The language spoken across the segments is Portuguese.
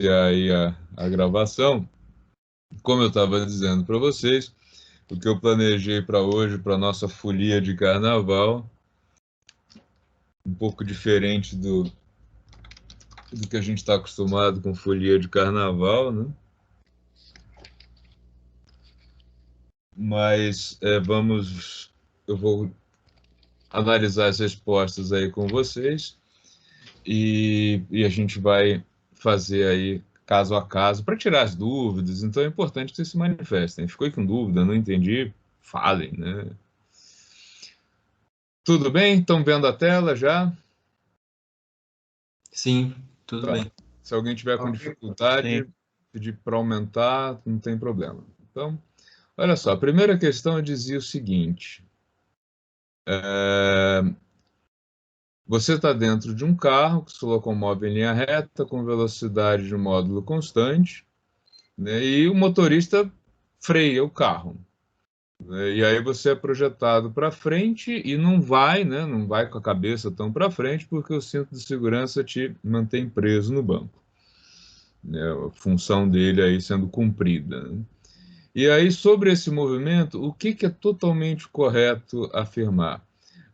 E aí a gravação, como eu estava dizendo para vocês, o que eu planejei para hoje, para nossa folia de carnaval, um pouco diferente do que a gente está acostumado com folia de carnaval, né? Mas eu vou analisar as respostas aí com vocês e a gente vai fazer aí caso a caso para tirar as dúvidas. Então é importante que vocês se manifestem. Ficou com dúvida, não entendi? Falem, né? Tudo bem? Estão vendo a tela já? Sim, tudo Tá. bem. Se alguém tiver com Sim. dificuldade, pedir para aumentar, não tem problema. Então, olha só, a primeira questão dizia o seguinte: é, você está dentro de um carro que se locomove em linha reta com velocidade de módulo constante, né, e o motorista freia o carro, né, e aí você é projetado para frente e não vai, né, não vai com a cabeça tão para frente porque o cinto de segurança te mantém preso no banco, né, a função dele aí sendo cumprida, né? E aí, sobre esse movimento, o que é totalmente correto afirmar?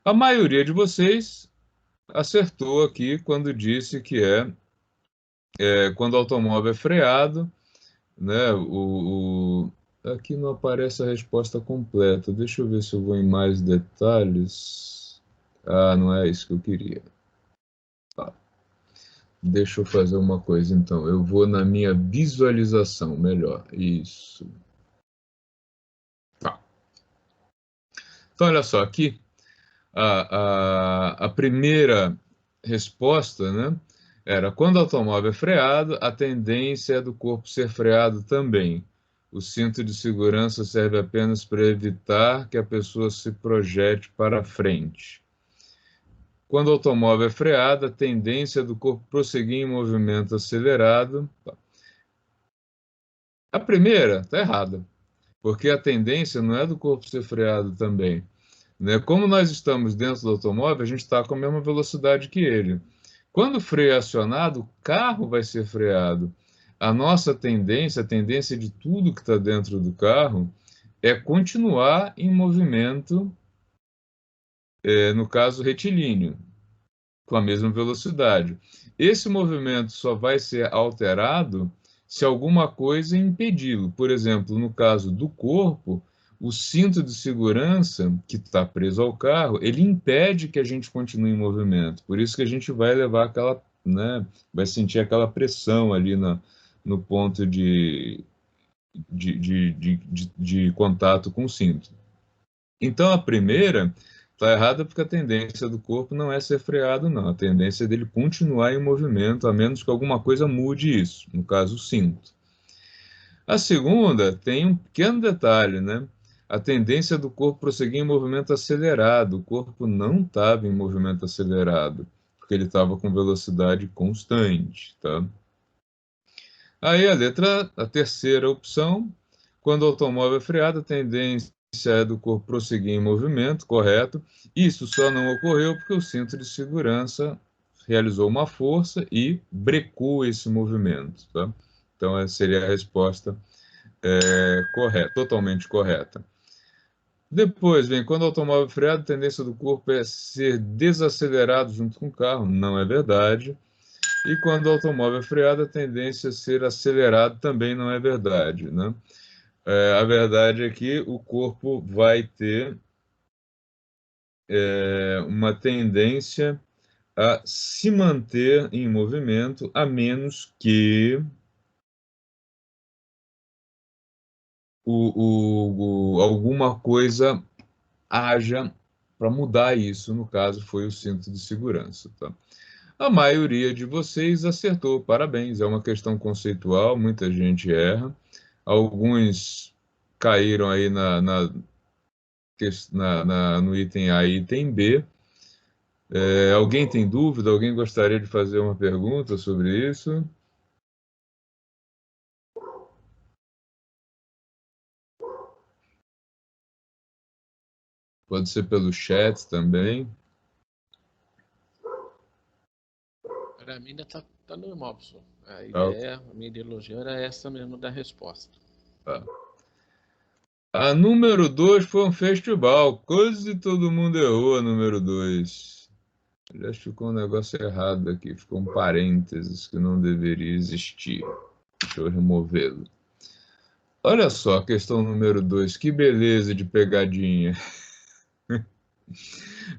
A maioria de vocês acertou aqui quando disse que quando o automóvel é freado, né? Aqui não aparece a resposta completa. Deixa eu ver se eu vou em mais detalhes. Ah, não é isso que eu queria. Tá. Deixa eu fazer uma coisa então. Eu vou na minha visualização melhor. Isso. Tá. Então, olha só, aqui a primeira resposta, né, era quando o automóvel é freado, a tendência é do corpo ser freado também. O cinto de segurança serve apenas para evitar que a pessoa se projete para frente. Quando o automóvel é freado, a tendência é do corpo prosseguir em movimento acelerado. A primeira está errada, porque a tendência não é do corpo ser freado também, né? Como nós estamos dentro do automóvel, a gente está com a mesma velocidade que ele. Quando o freio é acionado, o carro vai ser freado. A nossa tendência, a tendência de tudo que está dentro do carro, é continuar em movimento, no caso retilíneo, com a mesma velocidade. Esse movimento só vai ser alterado se alguma coisa impedi-lo. Por exemplo, no caso do corpo, o cinto de segurança que está preso ao carro, ele impede que a gente continue em movimento. Por isso que a gente vai levar aquela, né, vai sentir aquela pressão ali no ponto de contato com o cinto. Então, a primeira está errada porque a tendência do corpo não é ser freado, não. A tendência é dele continuar em movimento, a menos que alguma coisa mude isso, no caso, o cinto. A segunda tem um pequeno detalhe, né? A tendência do corpo prosseguir em movimento acelerado. O corpo não estava em movimento acelerado, porque ele estava com velocidade constante, tá? Aí a terceira opção, quando o automóvel é freado, a tendência é do corpo prosseguir em movimento, correto. Isso só não ocorreu porque o cinto de segurança realizou uma força e brecou esse movimento, tá? Então, essa seria a resposta correta, totalmente correta. Depois vem, quando o automóvel é freado, a tendência do corpo é ser desacelerado junto com o carro. Não é verdade. E quando o automóvel é freado, a tendência a ser acelerado também não é verdade, né? A verdade é que o corpo vai ter uma tendência a se manter em movimento, a menos que alguma coisa haja para mudar isso. No caso, foi o cinto de segurança, tá? A maioria de vocês acertou, parabéns. É uma questão conceitual, muita gente erra. Alguns caíram aí no item A e item B. Alguém tem dúvida? Alguém gostaria de fazer uma pergunta sobre isso? Pode ser pelo chat também. Para mim ainda tá Tá normal, professor. A Tá, ideia, a minha ideologia era essa mesmo da resposta. tá. A número 2 foi um festival. Quase todo mundo errou a número 2. Aliás, ficou um negócio errado aqui. Ficou um parênteses que não deveria existir. Deixa eu removê-lo. Olha só a questão número 2. Que beleza de pegadinha.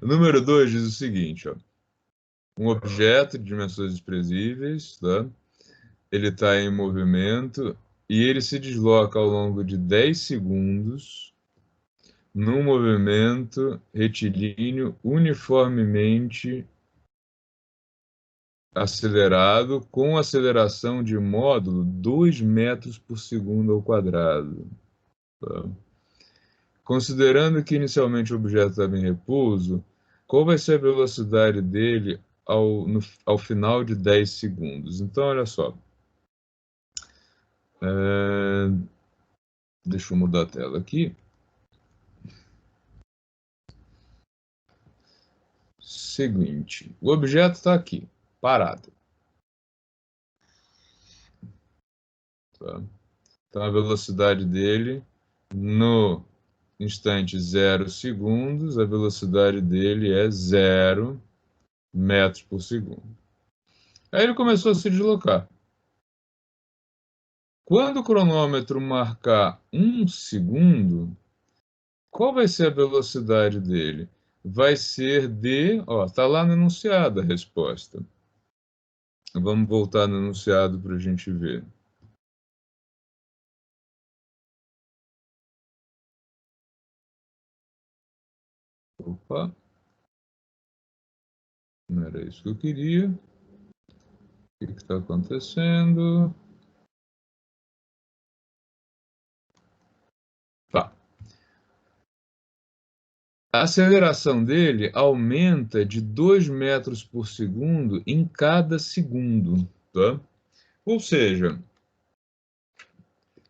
O número 2 diz o seguinte, ó. Um objeto de dimensões desprezíveis, tá? Ele está em movimento e ele se desloca ao longo de 10 segundos num movimento retilíneo uniformemente acelerado com aceleração de módulo 2 metros por segundo ao quadrado. Tá? Considerando que inicialmente o objeto estava em repouso, qual vai ser a velocidade dele ao final de 10 segundos? Então, olha só. Deixa eu mudar a tela aqui. Seguinte, o objeto está aqui, parado. Tá? Então, a velocidade dele, no instante 0 segundos, a velocidade dele é 0 metros por segundo. Aí ele começou a se deslocar. Quando o cronômetro marcar 1 segundo, qual vai ser a velocidade dele? Vai ser de... Ó, está lá no enunciado a resposta. Vamos voltar no enunciado para a gente ver. Opa, não era isso que eu queria. O que está acontecendo? Tá. A aceleração dele aumenta de 2 metros por segundo em cada segundo. Tá? Ou seja,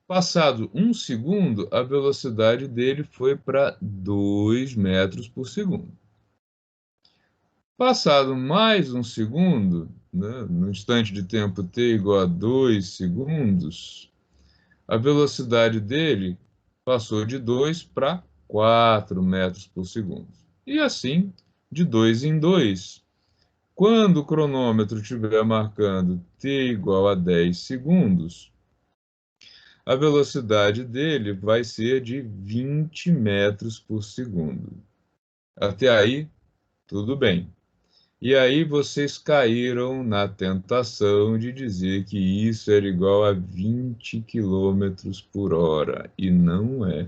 passado 1 segundo, a velocidade dele foi para 2 metros por segundo. Passado mais 1 segundo, né, no instante de tempo t igual a 2 segundos, a velocidade dele passou de 2 para 4 metros por segundo. E assim, de 2 em 2. Quando o cronômetro estiver marcando t igual a 10 segundos, a velocidade dele vai ser de 20 metros por segundo. Até aí, tudo bem. E aí vocês caíram na tentação de dizer que isso era igual a 20 quilômetros por hora. E não é.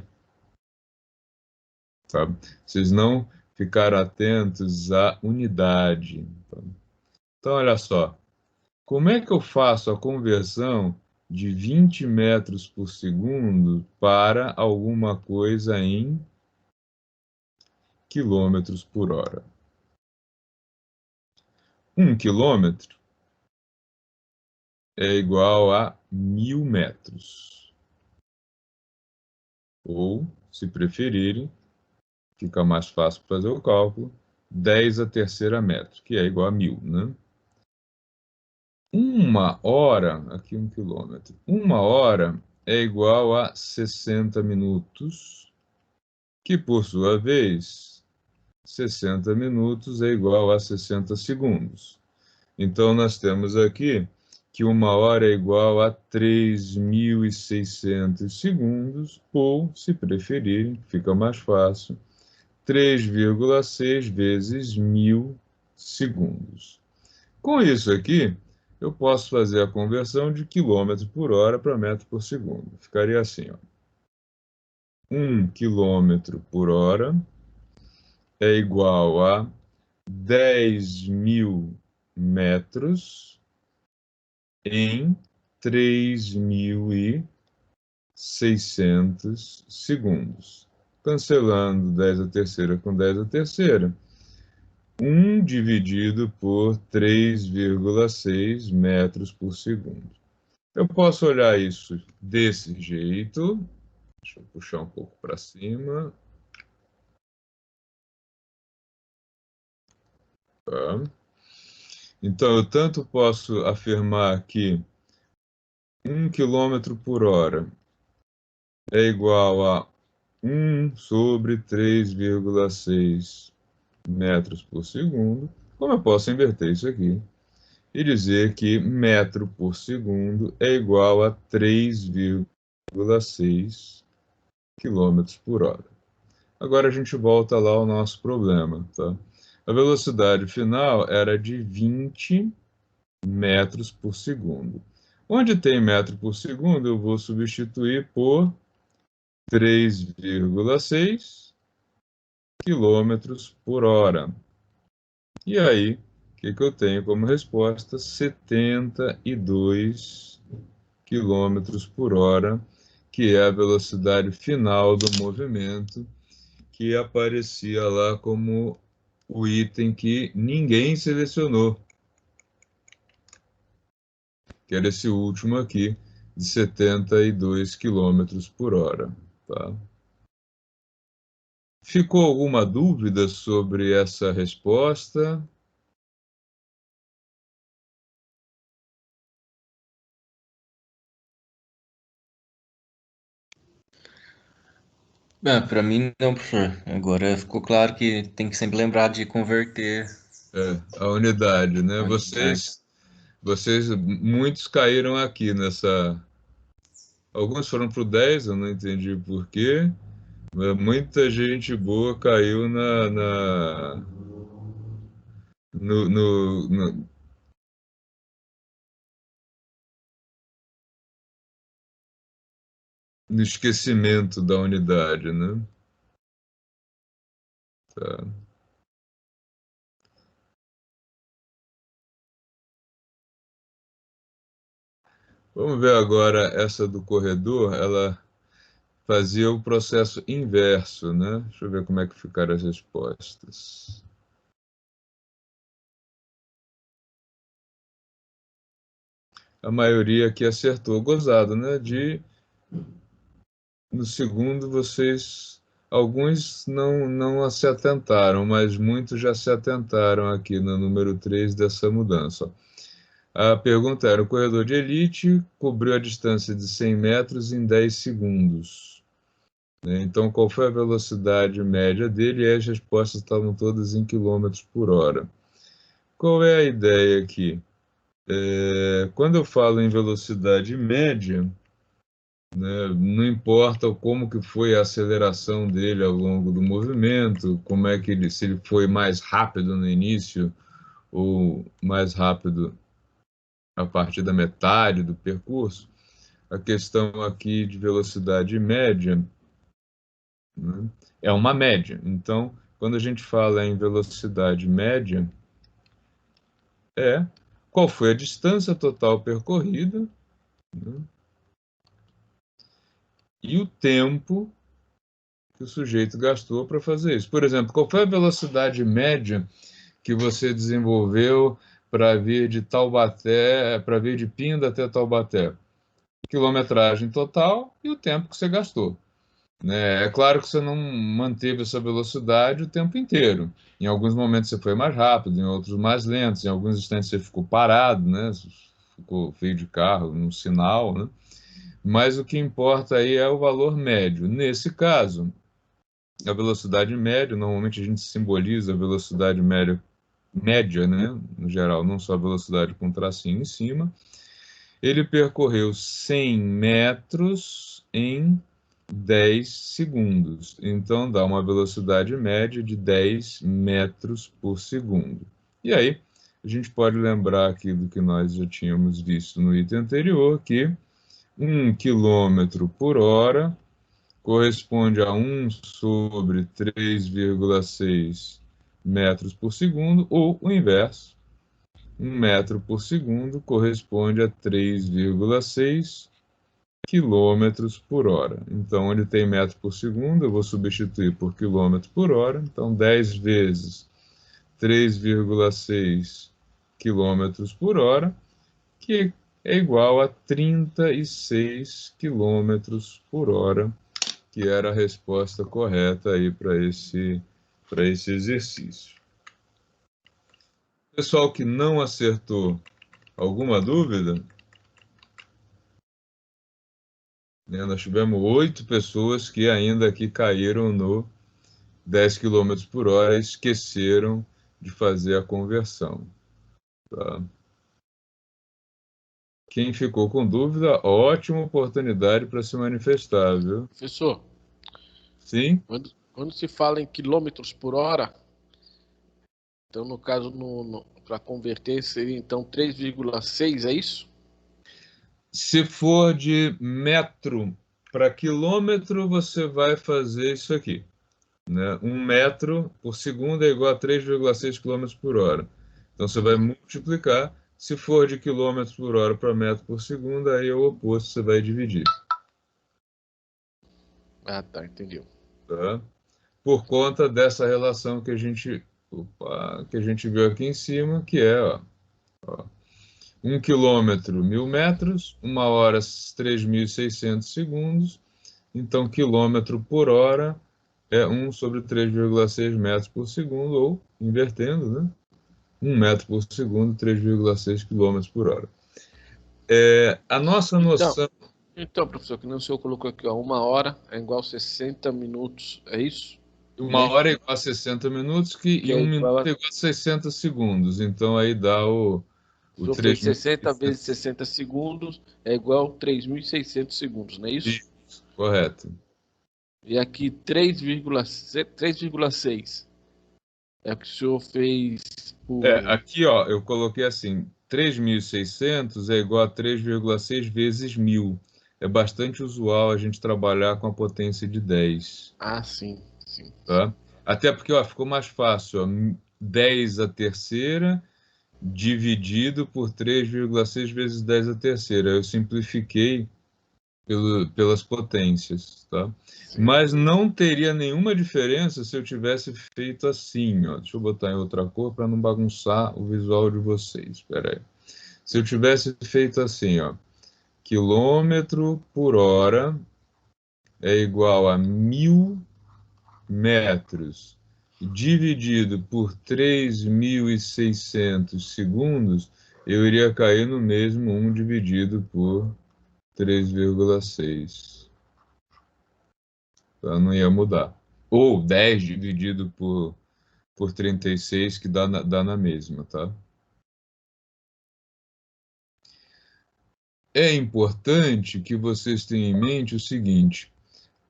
Sabe? Vocês não ficaram atentos à unidade. Então, olha só. Como é que eu faço a conversão de 20 metros por segundo para alguma coisa em quilômetros por hora? 1 quilômetro é igual a 1.000 metros. Ou, se preferirem, fica mais fácil fazer o cálculo, 10 a terceira metro, que é igual a 1.000, né? 1 hora, aqui 1 quilômetro, 1 hora é igual a 60 minutos, que por sua vez, 60 minutos é igual a 60 segundos. Então, nós temos aqui que 1 hora é igual a 3.600 segundos, ou, se preferirem, fica mais fácil, 3,6 vezes 1.000 segundos. Com isso aqui, eu posso fazer a conversão de quilômetro por hora para metro por segundo. Ficaria assim, ó. 1 quilômetro por hora é igual a 10.000 metros em 3.600 segundos. Cancelando 10 a terceira com 10 a terceira. 1 dividido por 3,6 metros por segundo. Eu posso olhar isso desse jeito. Deixa eu puxar um pouco para cima. Tá. Então, eu tanto posso afirmar que 1 km por hora é igual a 1/3,6 metros por segundo, como eu posso inverter isso aqui e dizer que metro por segundo é igual a 3,6 quilômetros por hora. Agora a gente volta lá ao nosso problema, tá? A velocidade final era de 20 metros por segundo. Onde tem metro por segundo, eu vou substituir por 3,6 quilômetros por hora. E aí, o que eu tenho como resposta? 72 quilômetros por hora, que é a velocidade final do movimento, que aparecia lá como o item que ninguém selecionou, que era esse último aqui, de 72 quilômetros por hora. Tá? Ficou alguma dúvida sobre essa resposta? Para mim não, professor. Agora ficou claro que tem que sempre lembrar de converter A unidade, né? a unidade. Muitos caíram aqui nessa. Alguns foram para o 10, eu não entendi por quê, mas muita gente boa caiu no, no, no, no esquecimento da unidade, né? Tá. Vamos ver agora essa do corredor, ela fazia o processo inverso, né? Deixa eu ver como é que ficaram as respostas. A maioria aqui acertou, gozado, né? No segundo, alguns não se atentaram, mas muitos já se atentaram aqui no número 3 dessa mudança. A pergunta era: o corredor de elite cobriu a distância de 100 metros em 10 segundos. Né? Então, qual foi a velocidade média dele? E as respostas estavam todas em quilômetros por hora. Qual é a ideia aqui? Quando eu falo em velocidade média, né, não importa como que foi a aceleração dele ao longo do movimento, como é que se ele foi mais rápido no início ou mais rápido a partir da metade do percurso, a questão aqui de velocidade média, né, é uma média. Então, quando a gente fala em velocidade média, é qual foi a distância total percorrida, né, e o tempo que o sujeito gastou para fazer isso. Por exemplo, qual foi a velocidade média que você desenvolveu para vir de Taubaté, para vir de Pinda até Taubaté? Quilometragem total e o tempo que você gastou. Né? É claro que você não manteve essa velocidade o tempo inteiro. Em alguns momentos você foi mais rápido, em outros mais lentos, em alguns instantes você ficou parado, né? Ficou feio de carro, no sinal, né? Mas o que importa aí é o valor médio. Nesse caso, a velocidade média, normalmente a gente simboliza a velocidade média, né? No geral, não só a velocidade com tracinho em cima. Ele percorreu 100 metros em 10 segundos. Então, dá uma velocidade média de 10 metros por segundo. E aí, a gente pode lembrar aqui do que nós já tínhamos visto no item anterior, que 1 km por hora corresponde a 1/3,6 metros por segundo, ou o inverso, 1 metro por segundo corresponde a 3,6 quilômetros por hora. Então, onde tem metro por segundo, eu vou substituir por quilômetro por hora. Então, 10 vezes 3,6 quilômetros por hora, que é igual a 36 quilômetros por hora, que era a resposta correta aí para esse exercício. Pessoal que não acertou, alguma dúvida? Nós tivemos 8 pessoas que ainda aqui caíram no 10 km por hora e esqueceram de fazer a conversão. Tá? Quem ficou com dúvida, ótima oportunidade para se manifestar, viu? Professor, Sim? quando se fala em quilômetros por hora, então no caso, para converter, seria então 3,6, é isso? Se for de metro para quilômetro, você vai fazer isso aqui. Né? 1 metro por segundo é igual a 3,6 km por hora. Então você vai multiplicar. Se for de quilômetros por hora para metro por segundo, aí é o oposto, você vai dividir. Ah, tá, entendeu. Tá? Por conta dessa relação que a gente viu aqui em cima, que é 1 quilômetro, 1.000 metros, 1 hora, 3.600 segundos. Então, quilômetro por hora é 1 sobre 3,6 metros por segundo, ou, invertendo, né? 1 metro por segundo, 3,6 quilômetros por hora. A nossa noção... Então, professor, que nem o senhor colocou aqui, ó, 1 hora é igual a 60 minutos, é isso? 1 hora é igual a 60 minutos, e 1 minuto é igual a 60 segundos. Então, aí dá o O senhor fez 60 vezes 60 segundos é igual a 3.600 segundos, não é isso? Isso, correto. E aqui 3,6 é o que o senhor fez por... Aqui, ó, eu coloquei assim, 3.600 é igual a 3,6 vezes 1.000. É bastante usual a gente trabalhar com a potência de 10. Ah, sim, sim. Tá? Até porque ó, ficou mais fácil. Ó, 10 a terceira dividido por 3,6 vezes 10 a terceira. Eu simplifiquei pelas potências. Tá? Mas não teria nenhuma diferença se eu tivesse feito assim. Ó. Deixa eu botar em outra cor para não bagunçar o visual de vocês. Espera aí. Se eu tivesse feito assim, ó, quilômetro por hora é igual a 1.000 metros dividido por 3.600 segundos, eu iria cair no mesmo 1 dividido por 3,6. Então, não ia mudar. Ou 10 dividido por 36, que dá na mesma, tá? É importante que vocês tenham em mente o seguinte: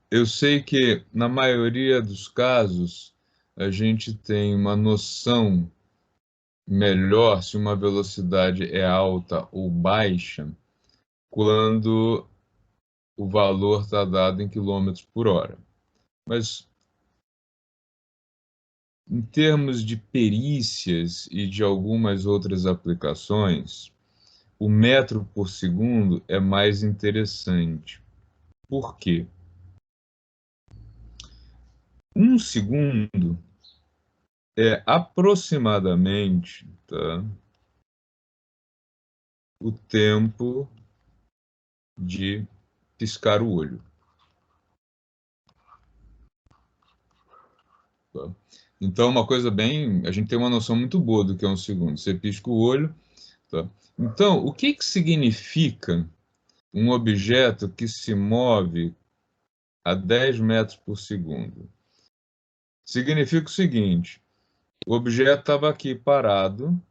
eu sei que, na maioria dos casos, a gente tem uma noção melhor se uma velocidade é alta ou baixa quando o valor está dado em quilômetros por hora. Mas, em termos de perícias e de algumas outras aplicações, o metro por segundo é mais interessante. Por quê? 1 segundo é aproximadamente, tá, o tempo de piscar o olho. Tá? Então, uma coisa bem... A gente tem uma noção muito boa do que é 1 segundo. Você pisca o olho. Tá? Então, o que significa um objeto que se move a 10 metros por segundo? Significa o seguinte: o objeto estava aqui parado,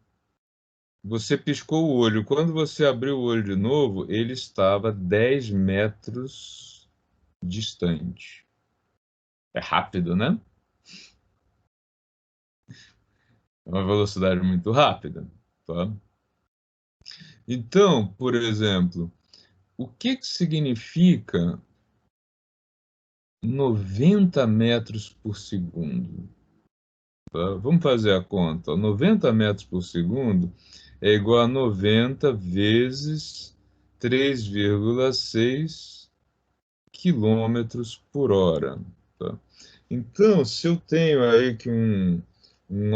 você piscou o olho. Quando você abriu o olho de novo, ele estava 10 metros distante. É rápido, né? É uma velocidade muito rápida. Tá? Então, por exemplo, o que significa 90 metros por segundo? Tá? Vamos fazer a conta. 90 metros por segundo é igual a 90 vezes 3,6 quilômetros por hora. Tá? Então, se eu tenho aí que um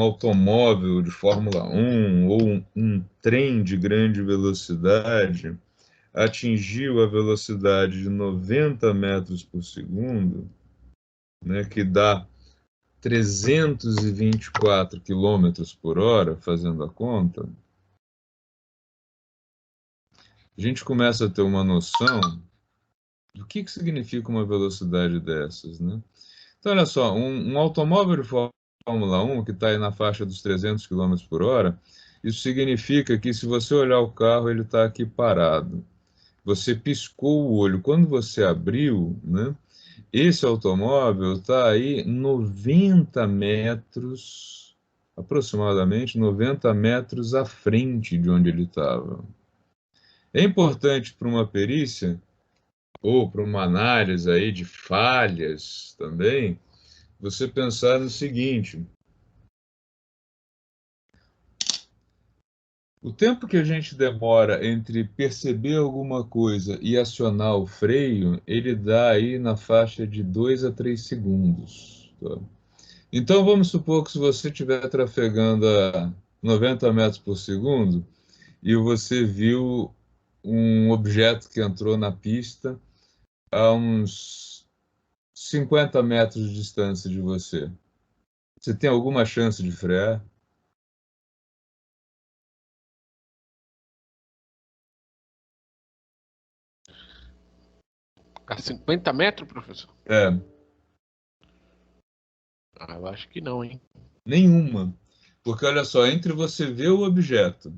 automóvel de Fórmula 1 ou um trem de grande velocidade atingiu a velocidade de 90 metros por segundo, né, que dá 324 quilômetros por hora, fazendo a conta, a gente começa a ter uma noção do que significa uma velocidade dessas, né? Então, olha só, um automóvel de Fórmula 1 que está aí na faixa dos 300 quilômetros por hora, isso significa que se você olhar o carro, ele está aqui parado. Você piscou o olho. Quando você abriu, né, esse automóvel está aí 90 metros, aproximadamente 90 metros à frente de onde ele estava. É importante para uma perícia, ou para uma análise aí de falhas também, você pensar no seguinte: o tempo que a gente demora entre perceber alguma coisa e acionar o freio, ele dá aí na faixa de 2 a 3 segundos. Tá? Então vamos supor que se você estiver trafegando a 90 metros por segundo e você viu um objeto que entrou na pista a uns 50 metros de distância de você. Você tem alguma chance de frear? A 50 metros, professor? É, Ah, eu acho que não, hein? nenhuma. Porque olha só, entre você ver o objeto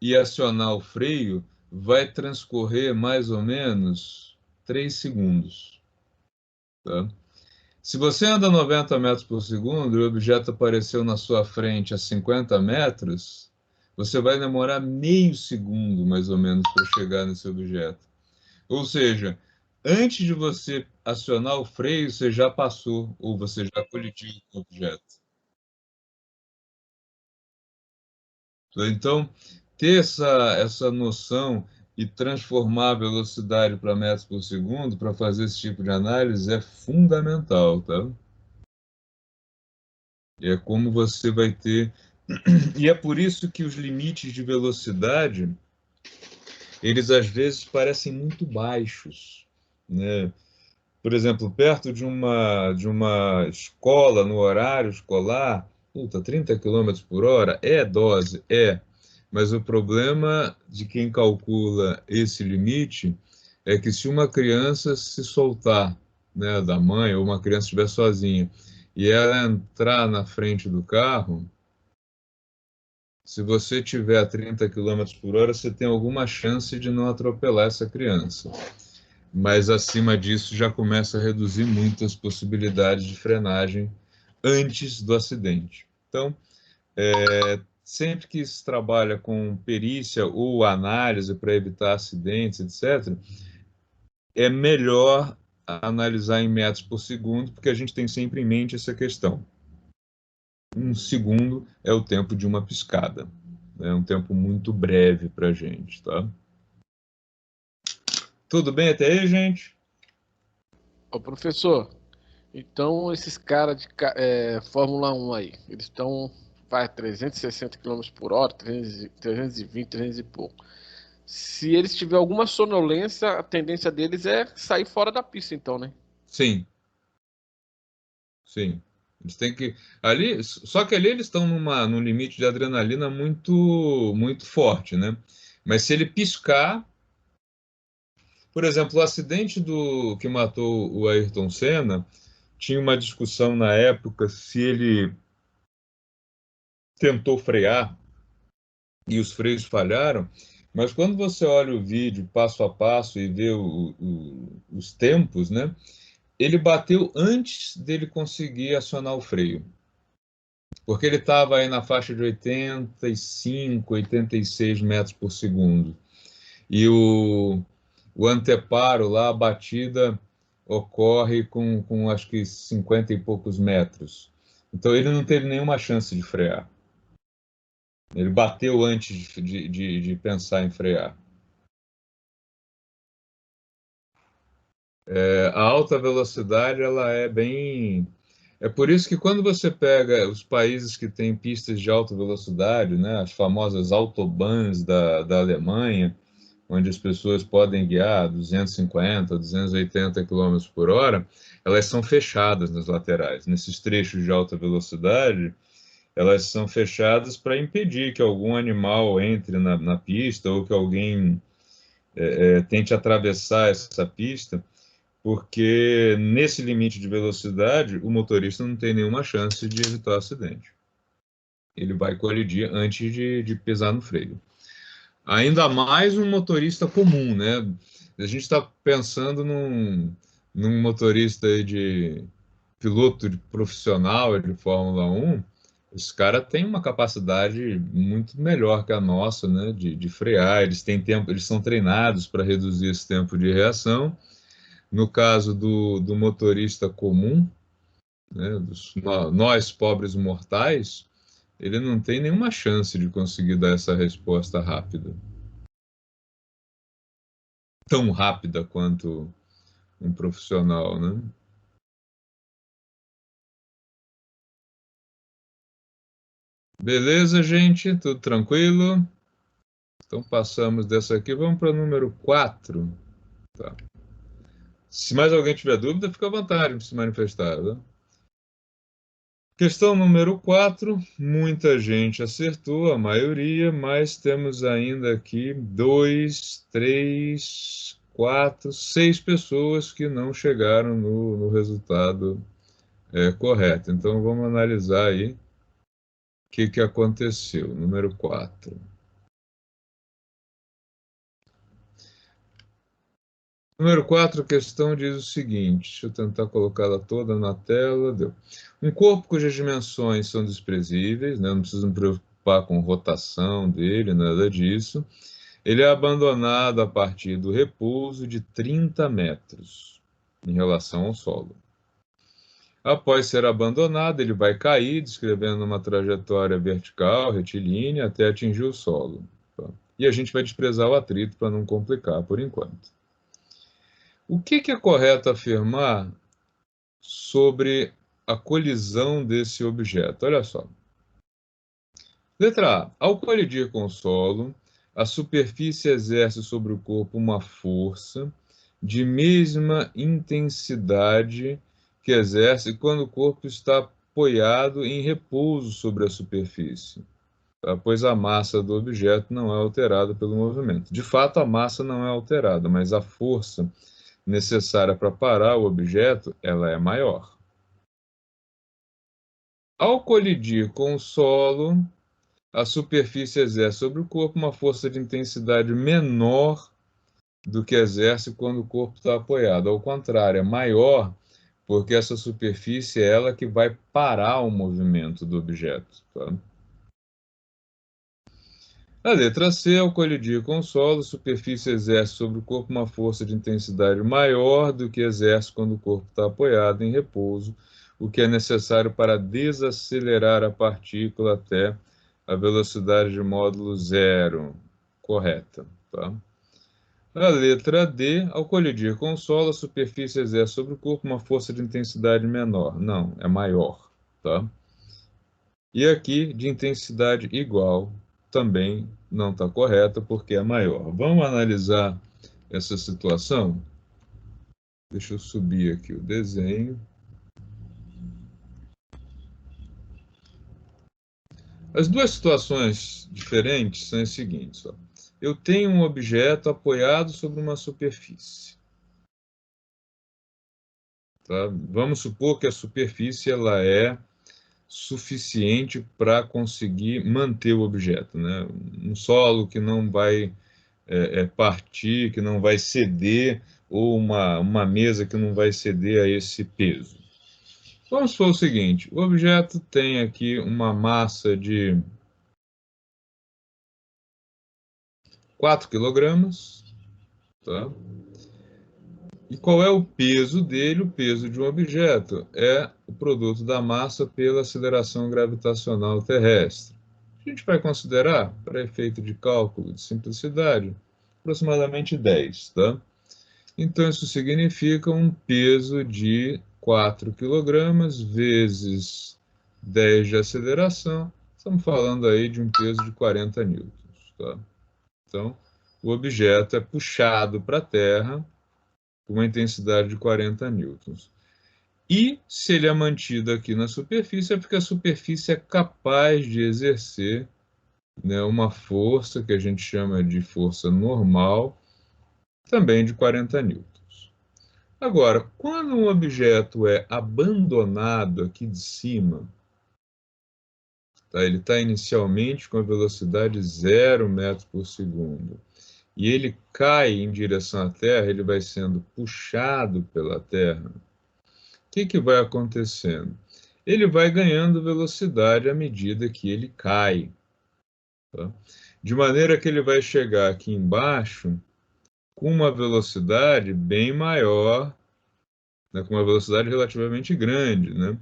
e acionar o freio, vai transcorrer mais ou menos 3 segundos. Tá? Se você anda 90 metros por segundo e o objeto apareceu na sua frente a 50 metros, você vai demorar meio segundo, mais ou menos, para chegar nesse objeto. Ou seja, antes de você acionar o freio, você já passou, ou você já colidiu com o objeto. Então, ter essa noção e transformar a velocidade para metros por segundo para fazer esse tipo de análise é fundamental, tá? É como você vai ter. E é por isso que os limites de velocidade, eles às vezes parecem muito baixos, né? Por exemplo, perto de uma escola, no horário escolar, puta, 30 quilômetros por hora é dose, é. Mas o problema de quem calcula esse limite é que se uma criança se soltar, né, da mãe, ou uma criança estiver sozinha, e ela entrar na frente do carro, se você tiver a 30 quilômetros por hora, você tem alguma chance de não atropelar essa criança. Mas acima disso já começa a reduzir muito as possibilidades de frenagem antes do acidente. Então, sempre que se trabalha com perícia ou análise para evitar acidentes, etc., é melhor analisar em metros por segundo, porque a gente tem sempre em mente essa questão. Um segundo é o tempo de uma piscada. É um tempo muito breve para a gente, tá? Tudo bem até aí, gente? Ô, professor, então esses caras de Fórmula 1 aí, eles estão vai 360 km por hora, 320, 300 e pouco. Se eles tiverem alguma sonolência, a tendência deles é sair fora da pista, então, né? Sim, sim. Eles têm que. Ali, só que ali eles estão num limite de adrenalina muito, muito forte, né? Mas se ele piscar. Por exemplo, o acidente que matou o Ayrton Senna, tinha uma discussão na época se ele tentou frear e os freios falharam, mas quando você olha o vídeo passo a passo e vê os tempos, né? Ele bateu antes dele conseguir acionar o freio, porque ele estava aí na faixa de 85, 86 metros por segundo. E o anteparo lá, a batida ocorre com acho que 50 e poucos metros. Então ele não teve nenhuma chance de frear. Ele bateu antes de pensar em frear. A alta velocidade, ela é bem. É por isso que quando você pega os países que têm pistas de alta velocidade, né, as famosas autobahns da Alemanha, onde as pessoas podem guiar 250, 280 km por hora, elas são fechadas nas laterais. Nesses trechos de alta velocidade, elas são fechadas para impedir que algum animal entre na pista ou que alguém tente atravessar essa pista, porque nesse limite de velocidade, o motorista não tem nenhuma chance de evitar o acidente. Ele vai colidir antes de pisar no freio. Ainda mais um motorista comum, né? A gente está pensando num motorista de piloto de profissional de Fórmula 1, os caras têm uma capacidade muito melhor que a nossa, né? De frear, eles têm tempo, eles são treinados para reduzir esse tempo de reação. No caso do motorista comum, né? Nós pobres mortais, ele não tem nenhuma chance de conseguir dar essa resposta rápida. Tão rápida quanto um profissional, né? Beleza, gente? Tudo tranquilo? Então passamos dessa aqui, vamos para o número 4. Tá. Se mais alguém tiver dúvida, fica à vontade de se manifestar. Tá? Questão número 4, muita gente acertou, a maioria, mas temos ainda aqui 2, 3, 4, 6 pessoas que não chegaram no resultado correto. Então vamos analisar aí o que aconteceu. Número 4. Número 4, a questão diz o seguinte, deixa eu tentar colocá-la toda na tela, deu. Um corpo cujas dimensões são desprezíveis, né, não precisa me preocupar com rotação dele, nada disso, ele é abandonado a partir do repouso de 30 metros em relação ao solo. Após ser abandonado, ele vai cair, descrevendo uma trajetória vertical, retilínea, até atingir o solo. Tá? E a gente vai desprezar o atrito para não complicar por enquanto. O que é correto afirmar sobre a colisão desse objeto? Olha só. Letra A. Ao colidir com o solo, a superfície exerce sobre o corpo uma força de mesma intensidade que exerce quando o corpo está apoiado em repouso sobre a superfície, tá? Pois a massa do objeto não é alterada pelo movimento. De fato, a massa não é alterada, mas a força necessária para parar o objeto, ela é maior. Ao colidir com o solo, a superfície exerce sobre o corpo uma força de intensidade menor do que exerce quando o corpo está apoiado. Ao contrário, é maior porque essa superfície é ela que vai parar o movimento do objeto. Tá? A letra C, ao colidir com o solo, a superfície exerce sobre o corpo uma força de intensidade maior do que exerce quando o corpo está apoiado em repouso, o que é necessário para desacelerar a partícula até a velocidade de módulo zero. Correta. Tá? A letra D, ao colidir com o solo, a superfície exerce sobre o corpo uma força de intensidade menor. Não, é maior. Tá? E aqui, de intensidade igual, também não está correta, porque é maior. Vamos analisar essa situação? Deixa eu subir aqui o desenho. As duas situações diferentes são as seguintes. Ó. Eu tenho um objeto apoiado sobre uma superfície. Tá? Vamos supor que a superfície ela é suficiente para conseguir manter o objeto, né? Um solo que não vai partir, que não vai ceder, ou uma mesa que não vai ceder a esse peso. Vamos supor o seguinte, o objeto tem aqui uma massa de 4 quilogramas, tá? E qual é o peso dele? O peso de um objeto é o produto da massa pela aceleração gravitacional terrestre. A gente vai considerar, para efeito de cálculo de simplicidade, aproximadamente 10, tá? Então, isso significa um peso de 4 kg vezes 10 de aceleração. Estamos falando aí de um peso de 40 newtons, tá? Então, o objeto é puxado para a Terra com uma intensidade de 40 newtons. E se ele é mantido aqui na superfície, é porque a superfície é capaz de exercer, né, uma força que a gente chama de força normal, também de 40 newtons. Agora, quando um objeto é abandonado aqui de cima, tá, ele está inicialmente com a velocidade 0 metros por segundo, e ele cai em direção à Terra, ele vai sendo puxado pela Terra, o que vai acontecendo? Ele vai ganhando velocidade à medida que ele cai. Tá? De maneira que ele vai chegar aqui embaixo com uma velocidade bem maior, né, com uma velocidade relativamente grande. Né?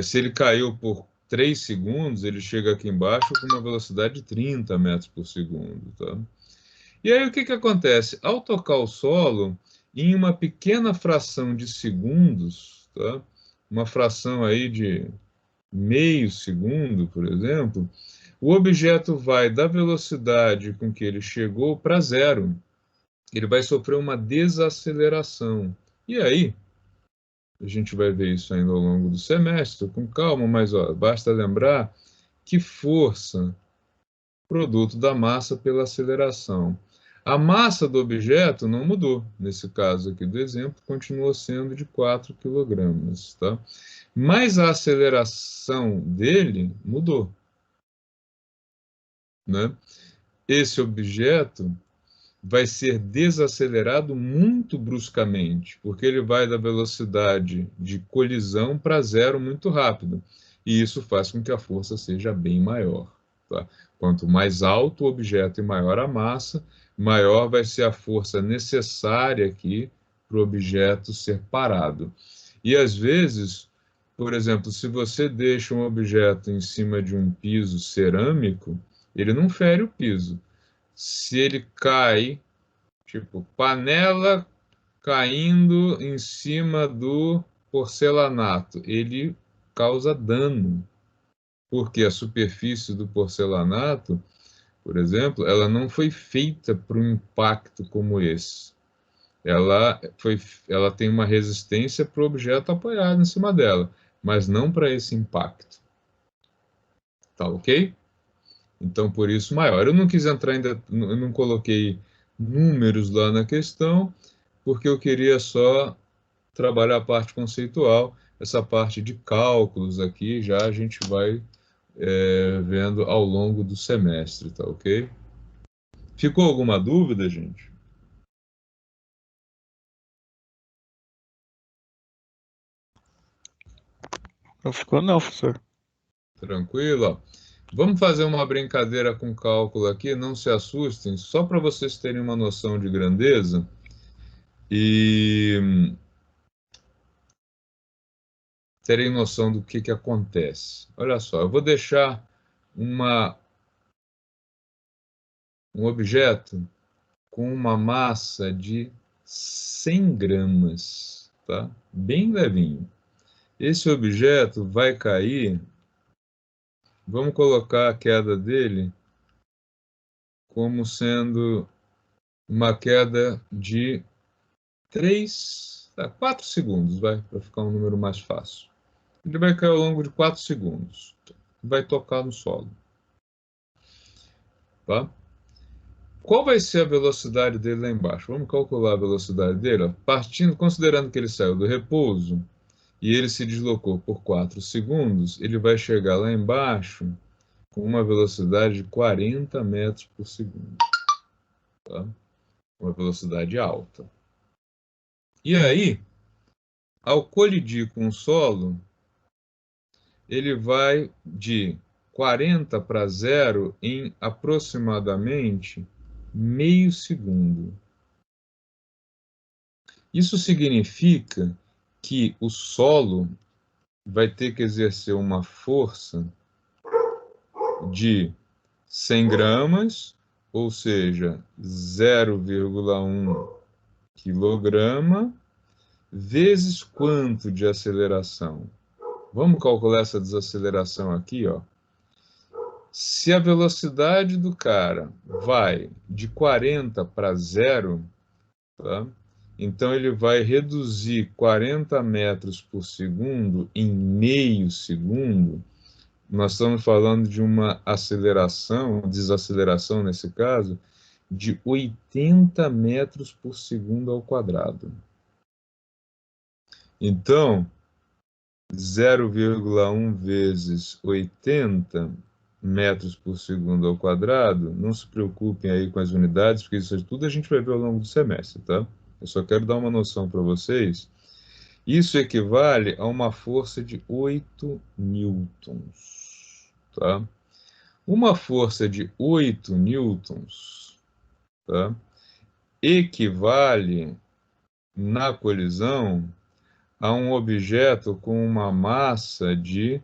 Se ele caiu por 3 segundos, ele chega aqui embaixo com uma velocidade de 30 metros por segundo. Tá? E aí o que acontece? Ao tocar o solo, em uma pequena fração de segundos, tá? Uma fração aí de meio segundo, por exemplo, o objeto vai da velocidade com que ele chegou para 0. Ele vai sofrer uma desaceleração. E aí, a gente vai ver isso ainda ao longo do semestre, com calma, mas ó, basta lembrar que força, produto da massa pela aceleração. A massa do objeto não mudou. Nesse caso aqui do exemplo, continua sendo de 4 kg. Tá? Mas a aceleração dele mudou. Né? Esse objeto vai ser desacelerado muito bruscamente, porque ele vai da velocidade de colisão para 0 muito rápido. E isso faz com que a força seja bem maior. Tá? Quanto mais alto o objeto e maior a massa, maior vai ser a força necessária aqui para o objeto ser parado. E às vezes, por exemplo, se você deixa um objeto em cima de um piso cerâmico, ele não fere o piso. Se ele cai, tipo, panela caindo em cima do porcelanato, ele causa dano, porque a superfície do porcelanato, por exemplo, ela não foi feita para um impacto como esse. Ela tem uma resistência para o objeto apoiado em cima dela, mas não para esse impacto. Tá ok? Então, por isso, maior. Eu não quis entrar ainda, eu não coloquei números lá na questão, porque eu queria só trabalhar a parte conceitual. Essa parte de cálculos aqui já a gente vai vendo ao longo do semestre, tá ok? Ficou alguma dúvida, gente? Não ficou não, professor. Tranquilo? Ó. Vamos fazer uma brincadeira com cálculo aqui, não se assustem, só para vocês terem uma noção de grandeza. E terem noção do que acontece. Olha só, eu vou deixar um objeto com uma massa de 100 gramas, tá? Bem levinho. Esse objeto vai cair, vamos colocar a queda dele como sendo uma queda de 4 segundos, para ficar um número mais fácil. Ele vai cair ao longo de 4 segundos. Vai tocar no solo. Tá? Qual vai ser a velocidade dele lá embaixo? Vamos calcular a velocidade dele. Ó. Considerando que ele saiu do repouso e ele se deslocou por 4 segundos, ele vai chegar lá embaixo com uma velocidade de 40 metros por segundo. Tá? Uma velocidade alta. E aí, ao colidir com o solo, ele vai de 40 para 0 em aproximadamente meio segundo. Isso significa que o solo vai ter que exercer uma força de 100 gramas, ou seja, 0,1 quilograma, vezes quanto de aceleração? Vamos calcular essa desaceleração aqui, ó. Se a velocidade do cara vai de 40 para 0, tá? Então ele vai reduzir 40 metros por segundo em meio segundo. Nós estamos falando de uma aceleração, desaceleração nesse caso, de 80 metros por segundo ao quadrado. Então, 0,1 vezes 80 metros por segundo ao quadrado, não se preocupem aí com as unidades, porque isso tudo a gente vai ver ao longo do semestre, tá? Eu só quero dar uma noção para vocês. Isso equivale a uma força de 8 newtons, tá? Uma força de 8 newtons, tá? Equivale, na colisão, a um objeto com uma massa de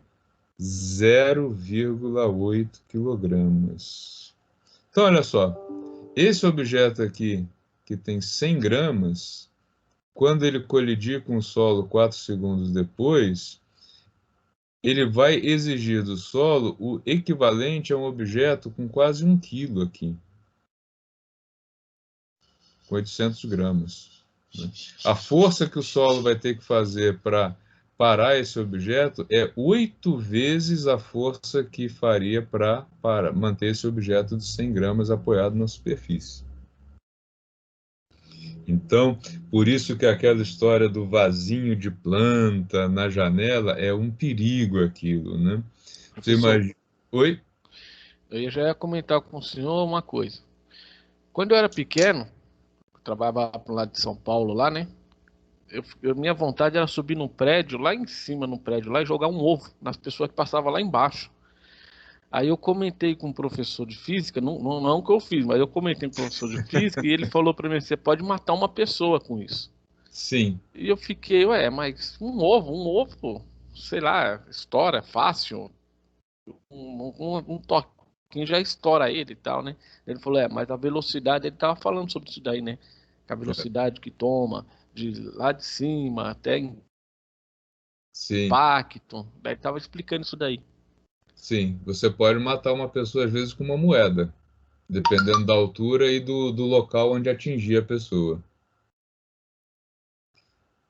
0,8 quilogramas. Então, olha só, esse objeto aqui, que tem 100 gramas, quando ele colidir com o solo 4 segundos depois, ele vai exigir do solo o equivalente a um objeto com quase 1 quilo aqui, com 800 gramas. Né? A força que o solo vai ter que fazer para parar esse objeto é 8 vezes a força que faria para manter esse objeto de 100 gramas apoiado na superfície. Então, por isso que aquela história do vasinho de planta na janela é um perigo aquilo, né? Você imagina... Oi? Eu já ia comentar com o senhor uma coisa. Quando eu era pequeno, eu trabalhava pro lado de São Paulo lá, né? Minha vontade era subir num prédio, lá em cima no prédio, lá e jogar um ovo nas pessoas que passavam lá embaixo. Aí eu comentei com o professor de física, não o que eu fiz, mas eu comentei com o professor de física e ele falou para mim, você pode matar uma pessoa com isso. Sim. E eu fiquei, mas um ovo, sei lá, estoura fácil, um toquinho já estoura ele e tal, né? Ele falou, mas a velocidade, ele tava falando sobre isso daí, né? Que a velocidade que toma, de lá de cima até impacto, daí tava explicando isso daí. Sim, você pode matar uma pessoa às vezes com uma moeda, dependendo da altura e do local onde atingir a pessoa.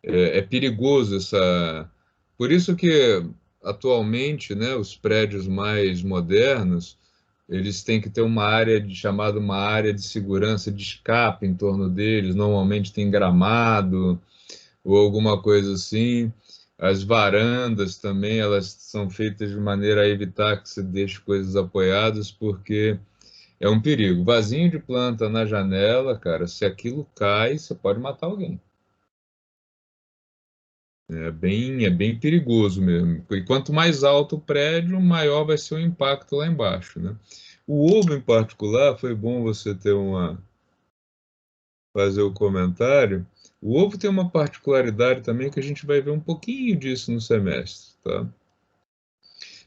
É perigoso essa... Por isso que, atualmente, né, os prédios mais modernos, eles têm que ter uma área chamada uma área de segurança de escape em torno deles, normalmente tem gramado ou alguma coisa assim. As varandas também, elas são feitas de maneira a evitar que se deixe coisas apoiadas, porque é um perigo. Vasinho de planta na janela, cara, se aquilo cai, você pode matar alguém. É bem perigoso mesmo. E quanto mais alto o prédio, maior vai ser o impacto lá embaixo, né? O ovo, em particular, foi bom você ter fazer o comentário. O ovo tem uma particularidade também que a gente vai ver um pouquinho disso no semestre, tá?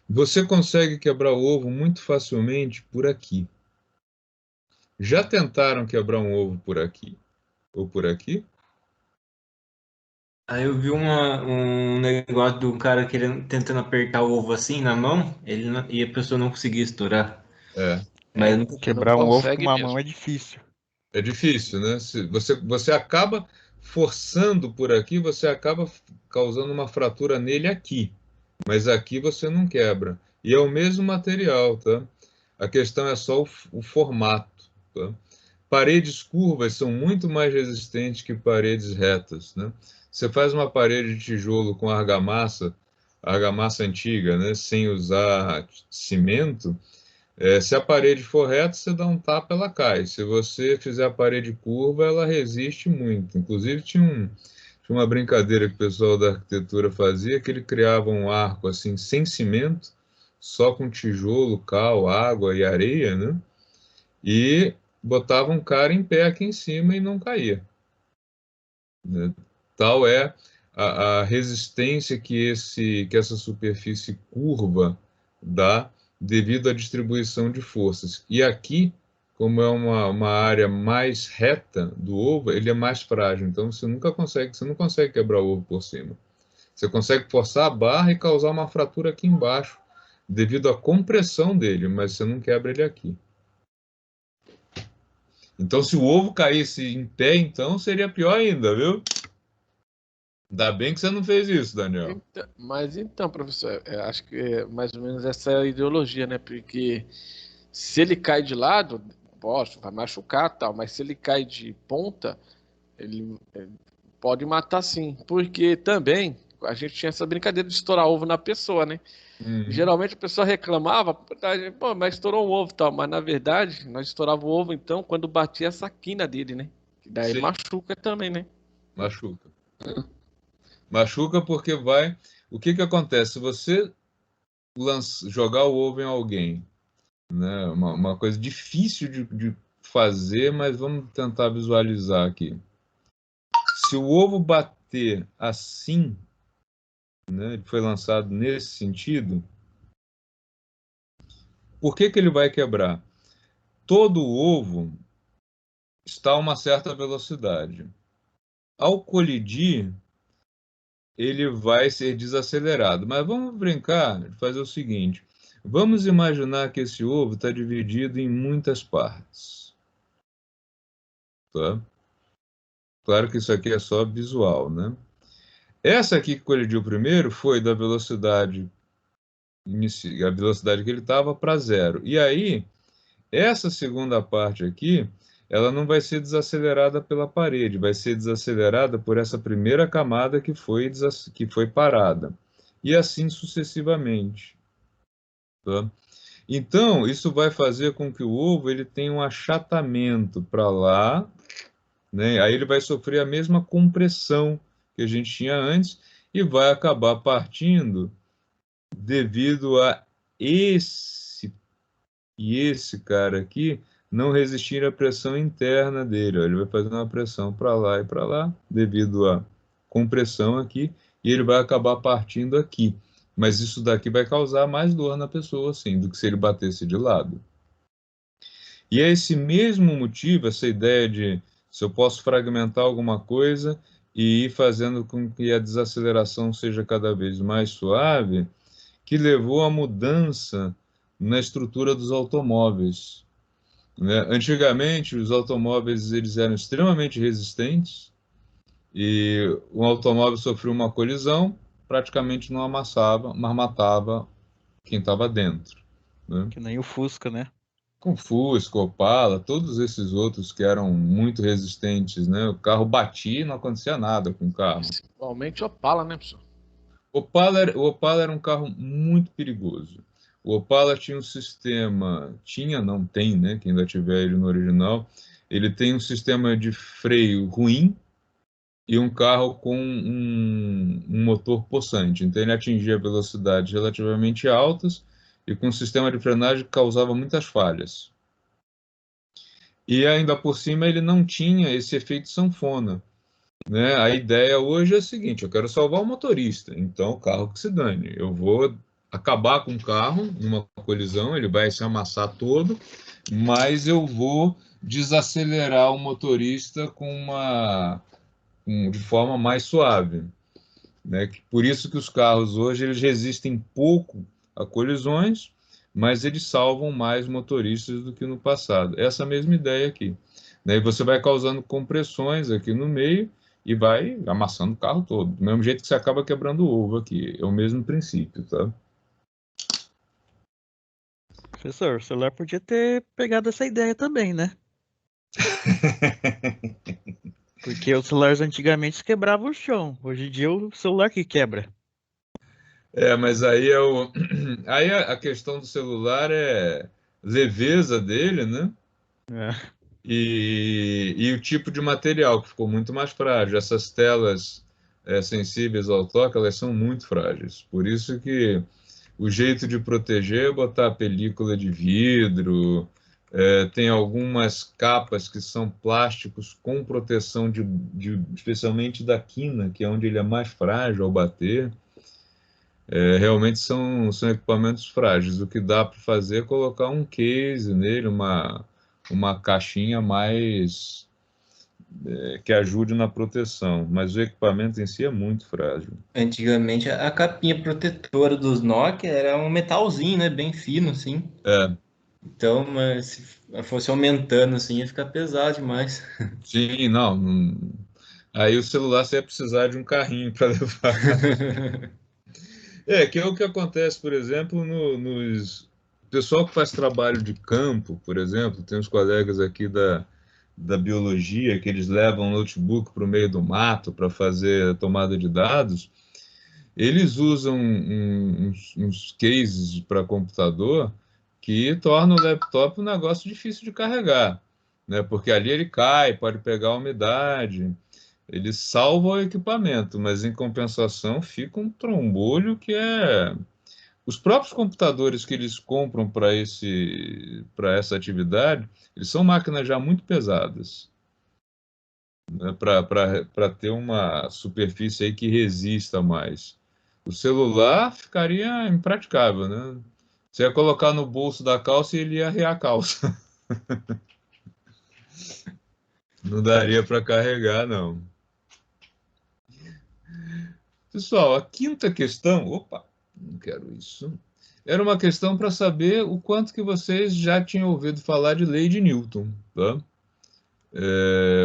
Você consegue quebrar o ovo muito facilmente por aqui. Já tentaram quebrar um ovo por aqui? Ou por aqui? Aí eu vi um negócio de um cara tentando apertar o ovo assim na mão, e a pessoa não conseguia estourar. É. Mas nunca Quebrar um ovo com uma mesmo. mão é difícil. É difícil, né? Se você acaba forçando por aqui, você acaba causando uma fratura nele aqui. Mas aqui você não quebra. E é o mesmo material, tá? A questão é só o formato, tá? Paredes curvas são muito mais resistentes que paredes retas, né? Você faz uma parede de tijolo com argamassa antiga, né? Sem usar cimento, se a parede for reta, você dá um tapa, ela cai. Se você fizer a parede curva, ela resiste muito. Inclusive, tinha uma brincadeira que o pessoal da arquitetura fazia, que ele criava um arco assim, sem cimento, só com tijolo, cal, água e areia, né? E botava um cara em pé aqui em cima e não caía, né? Tal é a resistência que essa superfície curva dá devido à distribuição de forças. E aqui, como é uma área mais reta do ovo, ele é mais frágil. Então você não consegue quebrar o ovo por cima. Você consegue forçar a barra e causar uma fratura aqui embaixo, devido à compressão dele, mas você não quebra ele aqui. Então, se o ovo caísse em pé, então seria pior ainda, viu? Ainda bem que você não fez isso, Daniel. Mas então, professor, acho que é mais ou menos essa é a ideologia, né? Porque se ele cai de lado, poxa, vai machucar tal, mas se ele cai de ponta, ele pode matar sim. Porque também a gente tinha essa brincadeira de estourar ovo na pessoa, né? Geralmente a pessoa reclamava, pô, mas estourou um ovo e tal, mas na verdade nós estourava o ovo então quando batia essa quina dele, né? Que daí Sim. machuca também, né? Machuca. Machuca porque vai... O que que acontece? Se você jogar o ovo em alguém, né? Uma coisa difícil de fazer, mas vamos tentar visualizar aqui. Se o ovo bater assim, né? Ele foi lançado nesse sentido, por que que ele vai quebrar? Todo o ovo está a uma certa velocidade. Ao colidir, ele vai ser desacelerado. Mas vamos brincar, fazer o seguinte: vamos imaginar que esse ovo está dividido em muitas partes. Tá? Claro que isso aqui é só visual, né? Essa aqui que colidiu primeiro foi da velocidade a velocidade que ele estava para zero. E aí, essa segunda parte aqui, ela não vai ser desacelerada pela parede, vai ser desacelerada por essa primeira camada que foi parada. E assim sucessivamente. Tá? Então, isso vai fazer com que o ovo ele tenha um achatamento para lá, né? Aí ele vai sofrer a mesma compressão que a gente tinha antes e vai acabar partindo devido a esse cara aqui não resistir à pressão interna dele. Ó. Ele vai fazer uma pressão para lá e para lá, devido à compressão aqui, e ele vai acabar partindo aqui. Mas isso daqui vai causar mais dor na pessoa, assim, do que se ele batesse de lado. E é esse mesmo motivo, essa ideia de se eu posso fragmentar alguma coisa e ir fazendo com que a desaceleração seja cada vez mais suave, que levou à mudança na estrutura dos automóveis. Né? Antigamente, os automóveis eles eram extremamente resistentes e um automóvel sofreu uma colisão, praticamente não amassava, mas matava quem estava dentro. Né? Que nem o Fusca, né? Com Fusca, Opala, todos esses outros que eram muito resistentes, né? O carro batia e não acontecia nada com o carro. Principalmente Opala, né, professor? O Opala era um carro muito perigoso. O Opala tinha um sistema, não tem, né? Quem ainda tiver ele no original, ele tem um sistema de freio ruim e um carro com um motor possante. Então ele atingia velocidades relativamente altas e com um sistema de frenagem que causava muitas falhas. E ainda por cima ele não tinha esse efeito sanfona. Né? A ideia hoje é a seguinte: eu quero salvar o motorista, então o carro que se dane. Eu vou acabar com o carro numa colisão, ele vai se amassar todo, mas eu vou desacelerar o motorista de forma mais suave. Né? Por isso que os carros hoje eles resistem pouco a colisões, mas eles salvam mais motoristas do que no passado. Essa mesma ideia aqui. Daí você vai causando compressões aqui no meio e vai amassando o carro todo. Do mesmo jeito que você acaba quebrando o ovo aqui. É o mesmo princípio, tá? Professor, o celular podia ter pegado essa ideia também, né? Porque os celulares antigamente quebravam o chão. Hoje em dia é o celular que quebra. Mas aí aí a questão do celular é leveza dele, né? É. E o tipo de material, que ficou muito mais frágil. Essas telas sensíveis ao toque, elas são muito frágeis. Por isso que o jeito de proteger é botar película de vidro, tem algumas capas que são plásticos com proteção especialmente da quina, que é onde ele é mais frágil ao bater. Realmente são equipamentos frágeis. O que dá para fazer é colocar um case nele, uma caixinha que ajude na proteção, mas o equipamento em si é muito frágil. Antigamente a capinha protetora dos Nokia era um metalzinho, né? Bem fino, assim. É, Então, mas se fosse aumentando assim, ia ficar pesado demais. sim, não. Aí o celular você ia precisar de um carrinho para levar. Que é o que acontece, por exemplo, nos pessoal que faz trabalho de campo, por exemplo, tem uns colegas aqui da biologia que eles levam notebook para o meio do mato para fazer tomada de dados. Eles usam uns cases para computador que tornam o laptop um negócio difícil de carregar, né? Porque ali ele cai, pode pegar umidade, ele salva o equipamento, mas em compensação fica um trombolho que é. Os próprios computadores que eles compram para essa atividade, eles são máquinas já muito pesadas, né? Para ter uma superfície aí que resista mais. O celular ficaria impraticável, né? Você ia colocar no bolso da calça e ele ia arrear a calça. Não daria para carregar, não. Pessoal, a quinta questão, opa, não quero isso. Era uma questão para saber o quanto que vocês já tinham ouvido falar de lei de Newton, tá?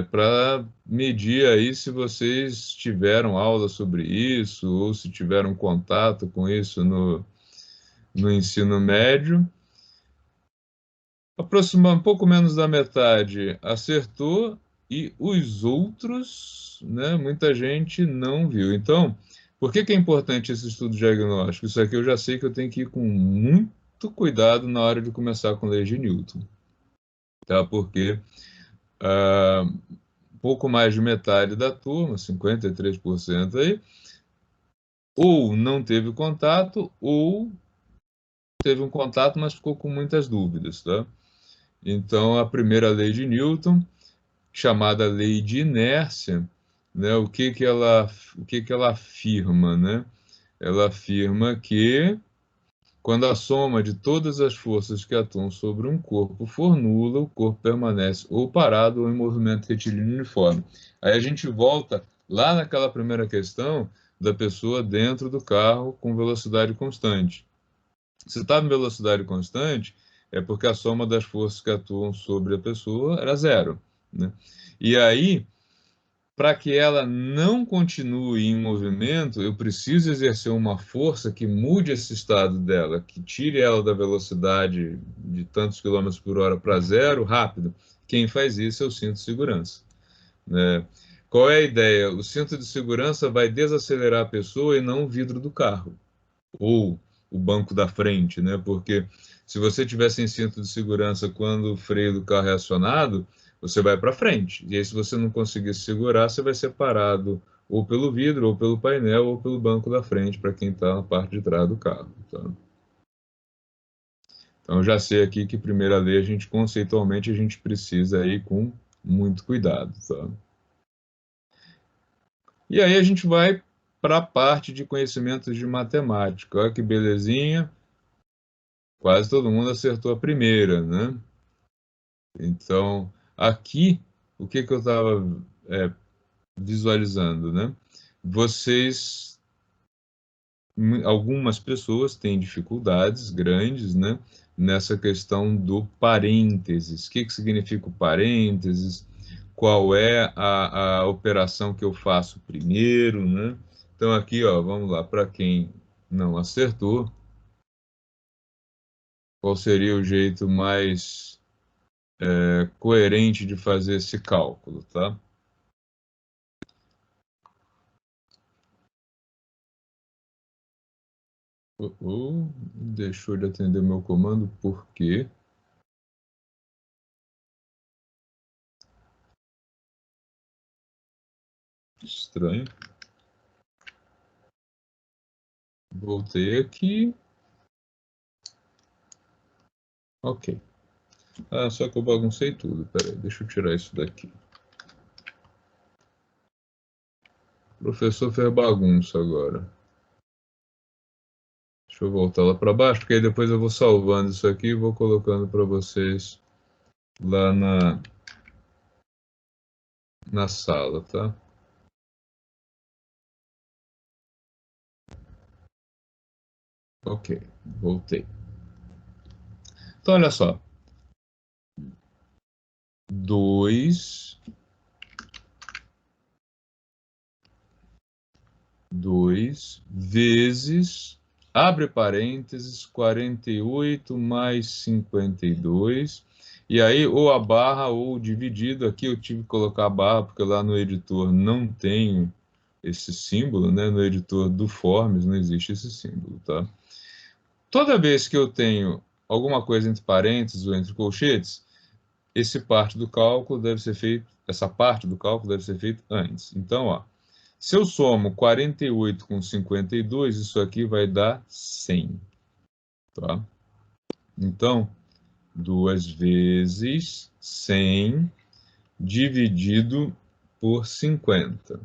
Para medir aí se vocês tiveram aula sobre isso ou se tiveram contato com isso no ensino médio. Aproximando um pouco menos da metade acertou e os outros, né, muita gente não viu. Então, por que que é importante esse estudo diagnóstico? Isso aqui eu já sei que eu tenho que ir com muito cuidado na hora de começar com lei de Newton, tá? Porque pouco mais de metade da turma, 53% aí, ou não teve contato, ou teve um contato, mas ficou com muitas dúvidas, tá? Então, a primeira lei de Newton, chamada lei de inércia, né? O que que ela afirma, né? Ela afirma que quando a soma de todas as forças que atuam sobre um corpo for nula, o corpo permanece ou parado ou em movimento retilíneo uniforme. Aí a gente volta lá naquela primeira questão da pessoa dentro do carro com velocidade constante. Se está em velocidade constante, é porque a soma das forças que atuam sobre a pessoa era zero, né? E aí, para que ela não continue em movimento, eu preciso exercer uma força que mude esse estado dela, que tire ela da velocidade de tantos quilômetros por hora para zero rápido. Quem faz isso é o cinto de segurança, né? Qual é a ideia? O cinto de segurança vai desacelerar a pessoa e não o vidro do carro ou o banco da frente, né? Porque se você tiver sem cinto de segurança quando o freio do carro é acionado, você vai para frente. E aí, se você não conseguir se segurar, você vai ser parado ou pelo vidro, ou pelo painel, ou pelo banco da frente, para quem está na parte de trás do carro. Tá? Então, já sei aqui que primeira lei, conceitualmente, a gente precisa ir com muito cuidado. Tá? E aí a gente vai para a parte de conhecimentos de matemática. Olha que belezinha. Quase todo mundo acertou a primeira, né? Então, aqui, o que que eu estava visualizando, né? Vocês, algumas pessoas têm dificuldades grandes, né? Nessa questão do parênteses. O que que significa o parênteses? Qual é a operação que eu faço primeiro, né? Então, aqui, ó, vamos lá, para quem não acertou, qual seria o jeito mais coerente de fazer esse cálculo, tá? Deixou de atender meu comando, por quê? Estranho. Voltei aqui. Ok. Ah, só que eu baguncei tudo. Peraí, deixa eu tirar isso daqui. O professor fez bagunça agora. Deixa eu voltar lá para baixo, porque aí depois eu vou salvando isso aqui e vou colocando para vocês lá na sala, tá? Ok, voltei. Então, olha só. 2 vezes, abre parênteses, 48 mais 52, e aí ou a barra ou dividido. Aqui eu tive que colocar a barra, porque lá no editor não tem esse símbolo, né? No editor do Forms não existe esse símbolo, tá? Toda vez que eu tenho alguma coisa entre parênteses ou entre colchetes, essa parte do cálculo deve ser feita antes. Então, ó, se eu somo 48 com 52, isso aqui vai dar 100, tá? Então, 2 vezes 100 dividido por 50.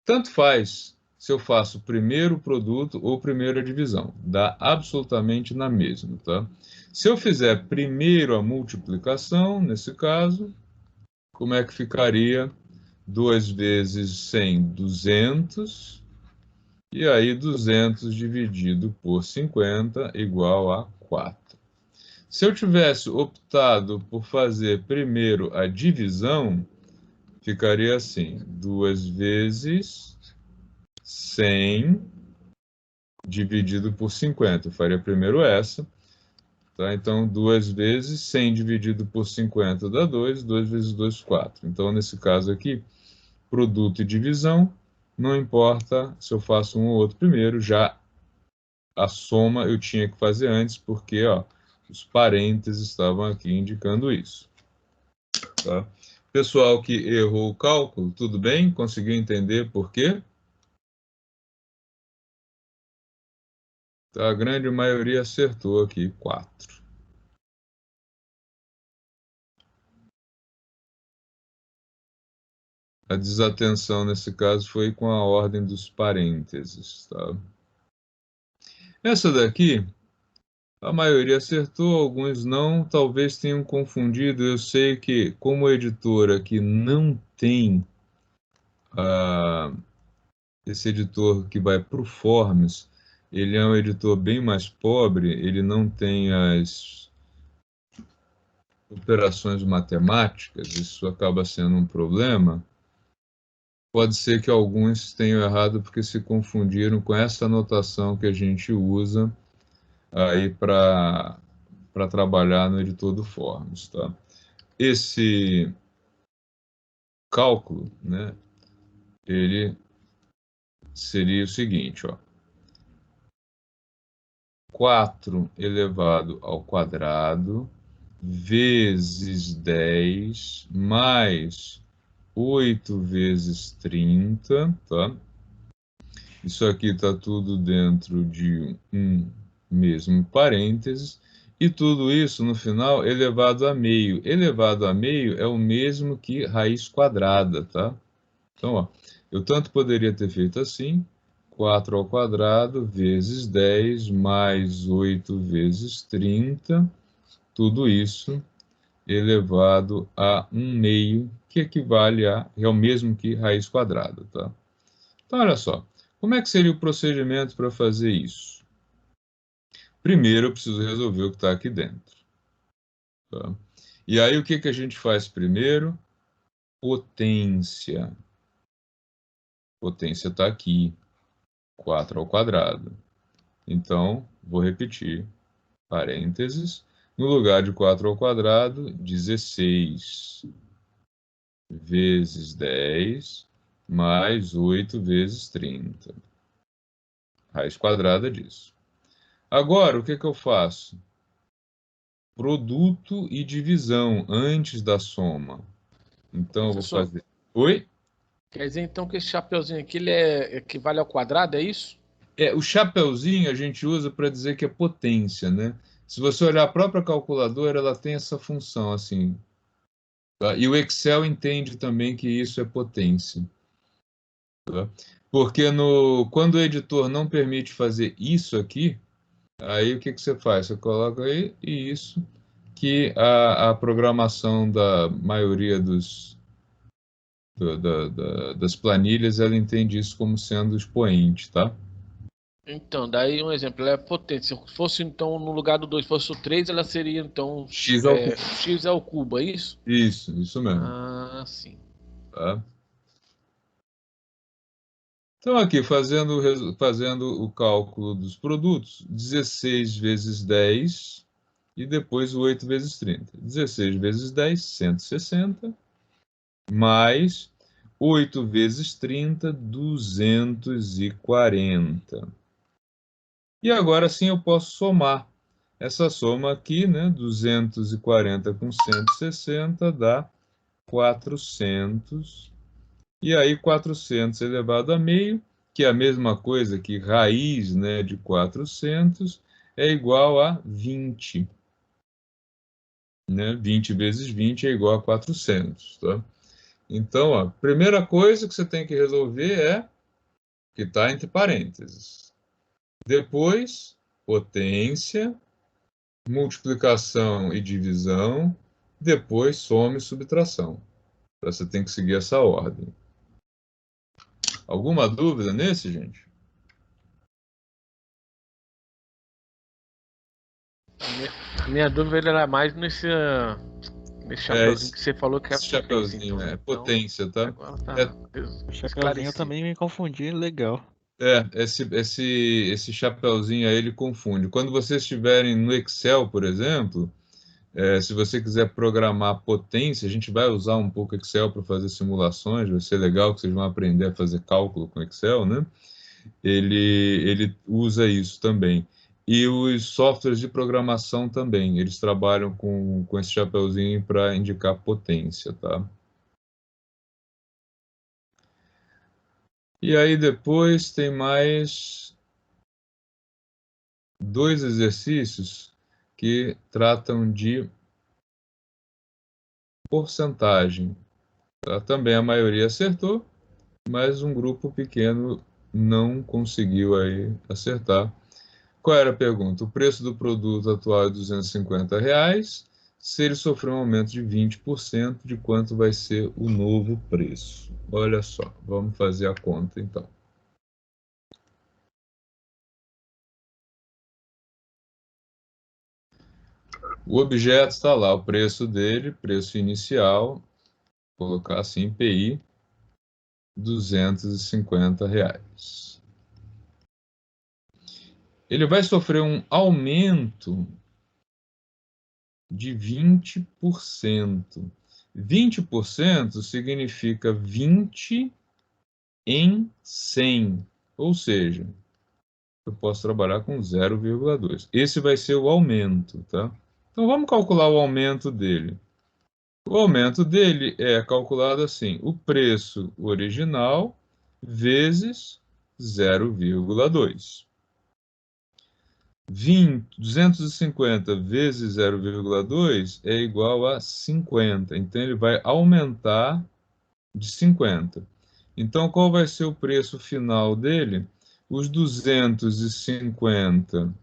Tanto faz se eu faço primeiro o produto ou primeiro a divisão. Dá absolutamente na mesma, tá? Se eu fizer primeiro a multiplicação, nesse caso, como é que ficaria? 2 vezes 100, 200. E aí 200 dividido por 50 igual a 4. Se eu tivesse optado por fazer primeiro a divisão, ficaria assim: 2 vezes 100 dividido por 50. Eu faria primeiro essa. Tá? Então, 2 vezes 100 dividido por 50 dá 2. 2 vezes 2, 4. Então, nesse caso aqui, produto e divisão, não importa se eu faço um ou outro primeiro, já a soma eu tinha que fazer antes, porque ó, os parênteses estavam aqui indicando isso. Tá? Pessoal que errou o cálculo, tudo bem? Conseguiu entender por quê? Tá, a grande maioria acertou aqui, 4. A desatenção nesse caso foi com a ordem dos parênteses. Tá? Essa daqui, a maioria acertou, alguns não, talvez tenham confundido. Eu sei que, como editora que não tem esse editor que vai para o Forms, ele é um editor bem mais pobre, ele não tem as operações matemáticas, isso acaba sendo um problema. Pode ser que alguns tenham errado porque se confundiram com essa anotação que a gente usa aí para trabalhar no editor do Forms, tá? Esse cálculo, né, ele seria o seguinte, ó. 4 elevado ao quadrado vezes 10 mais 8 vezes 30, tá? Isso aqui está tudo dentro de um mesmo parênteses, e tudo isso, no final, elevado a meio. Elevado a meio é o mesmo que raiz quadrada, tá? Então, ó, eu tanto poderia ter feito assim, 4 ao quadrado vezes 10 mais 8 vezes 30, tudo isso elevado a 1/2, que equivale a, é o mesmo que raiz quadrada, tá? Então, olha só, como é que seria o procedimento para fazer isso? Primeiro, eu preciso resolver o que está aqui dentro, tá? E aí, o que que a gente faz primeiro? Potência. Potência está aqui, 4 ao quadrado. Então, vou repetir, parênteses, no lugar de 4 ao quadrado, 16 vezes 10 mais 8 vezes 30. Raiz quadrada disso. Agora, o que que eu faço? Produto e divisão antes da soma. Então, eu vou Professor, fazer... Oi? quer dizer então que esse chapeuzinho aqui ele equivale ao quadrado, é isso? O chapeuzinho a gente usa para dizer que é potência, né? Se você olhar a própria calculadora, ela tem essa função, assim. Tá? E o Excel entende também que isso é potência. Tá? Porque quando o editor não permite fazer isso aqui, aí o que que você faz? Você coloca aí e isso, que a programação da maioria dos das planilhas, ela entende isso como sendo expoente, tá? Então, daí um exemplo, ela é potência. Se fosse então no lugar do 2, fosse o 3, ela seria então X ao cubo. x ao cubo, é isso? Isso mesmo. Ah, sim. Tá? Então, aqui, fazendo o cálculo dos produtos, 16 vezes 10 e depois o 8 vezes 30. 16 vezes 10, 160, mais 8 vezes 30, 240. E agora sim eu posso somar. Essa soma aqui, né, 240 com 160 dá 400. E aí 400 elevado a meio, que é a mesma coisa que raiz, né, de 400, é igual a 20. Né? 20 vezes 20 é igual a 400. Tá? Então, a primeira coisa que você tem que resolver é que está entre parênteses. Depois, potência, multiplicação e divisão, depois soma e subtração. Você tem que seguir essa ordem. Alguma dúvida nesse, gente? Minha dúvida era mais nesse chapeuzinho que você falou que é Esse potência. chapeuzinho Então, é potência, tá? agora tá O chapeuzinho eu esclarecido. também me confundi, legal. Esse chapeuzinho aí ele confunde. Quando vocês estiverem no Excel, por exemplo, se você quiser programar potência, a gente vai usar um pouco Excel para fazer simulações, vai ser legal que vocês vão aprender a fazer cálculo com Excel, né? Ele usa isso também. E os softwares de programação também, eles trabalham com esse chapeuzinho para indicar potência, tá? E aí depois tem mais dois exercícios que tratam de porcentagem. Tá? Também a maioria acertou, mas um grupo pequeno não conseguiu aí acertar. Qual era a pergunta? O preço do produto atual é R$ 250. Se ele sofrer um aumento de 20%, de quanto vai ser o novo preço? Olha só, vamos fazer a conta então. O objeto está lá, o preço dele, preço inicial, vou colocar assim, PI, R$ 250. Ele vai sofrer um aumento de 20%. 20% significa 20 em 100, ou seja, eu posso trabalhar com 0,2. Esse vai ser o aumento, tá? Então vamos calcular o aumento dele. O aumento dele é calculado assim: o preço original vezes 0,2. 250 vezes 0,2 é igual a 50. Então, ele vai aumentar de 50. Então, qual vai ser o preço final dele? Os 250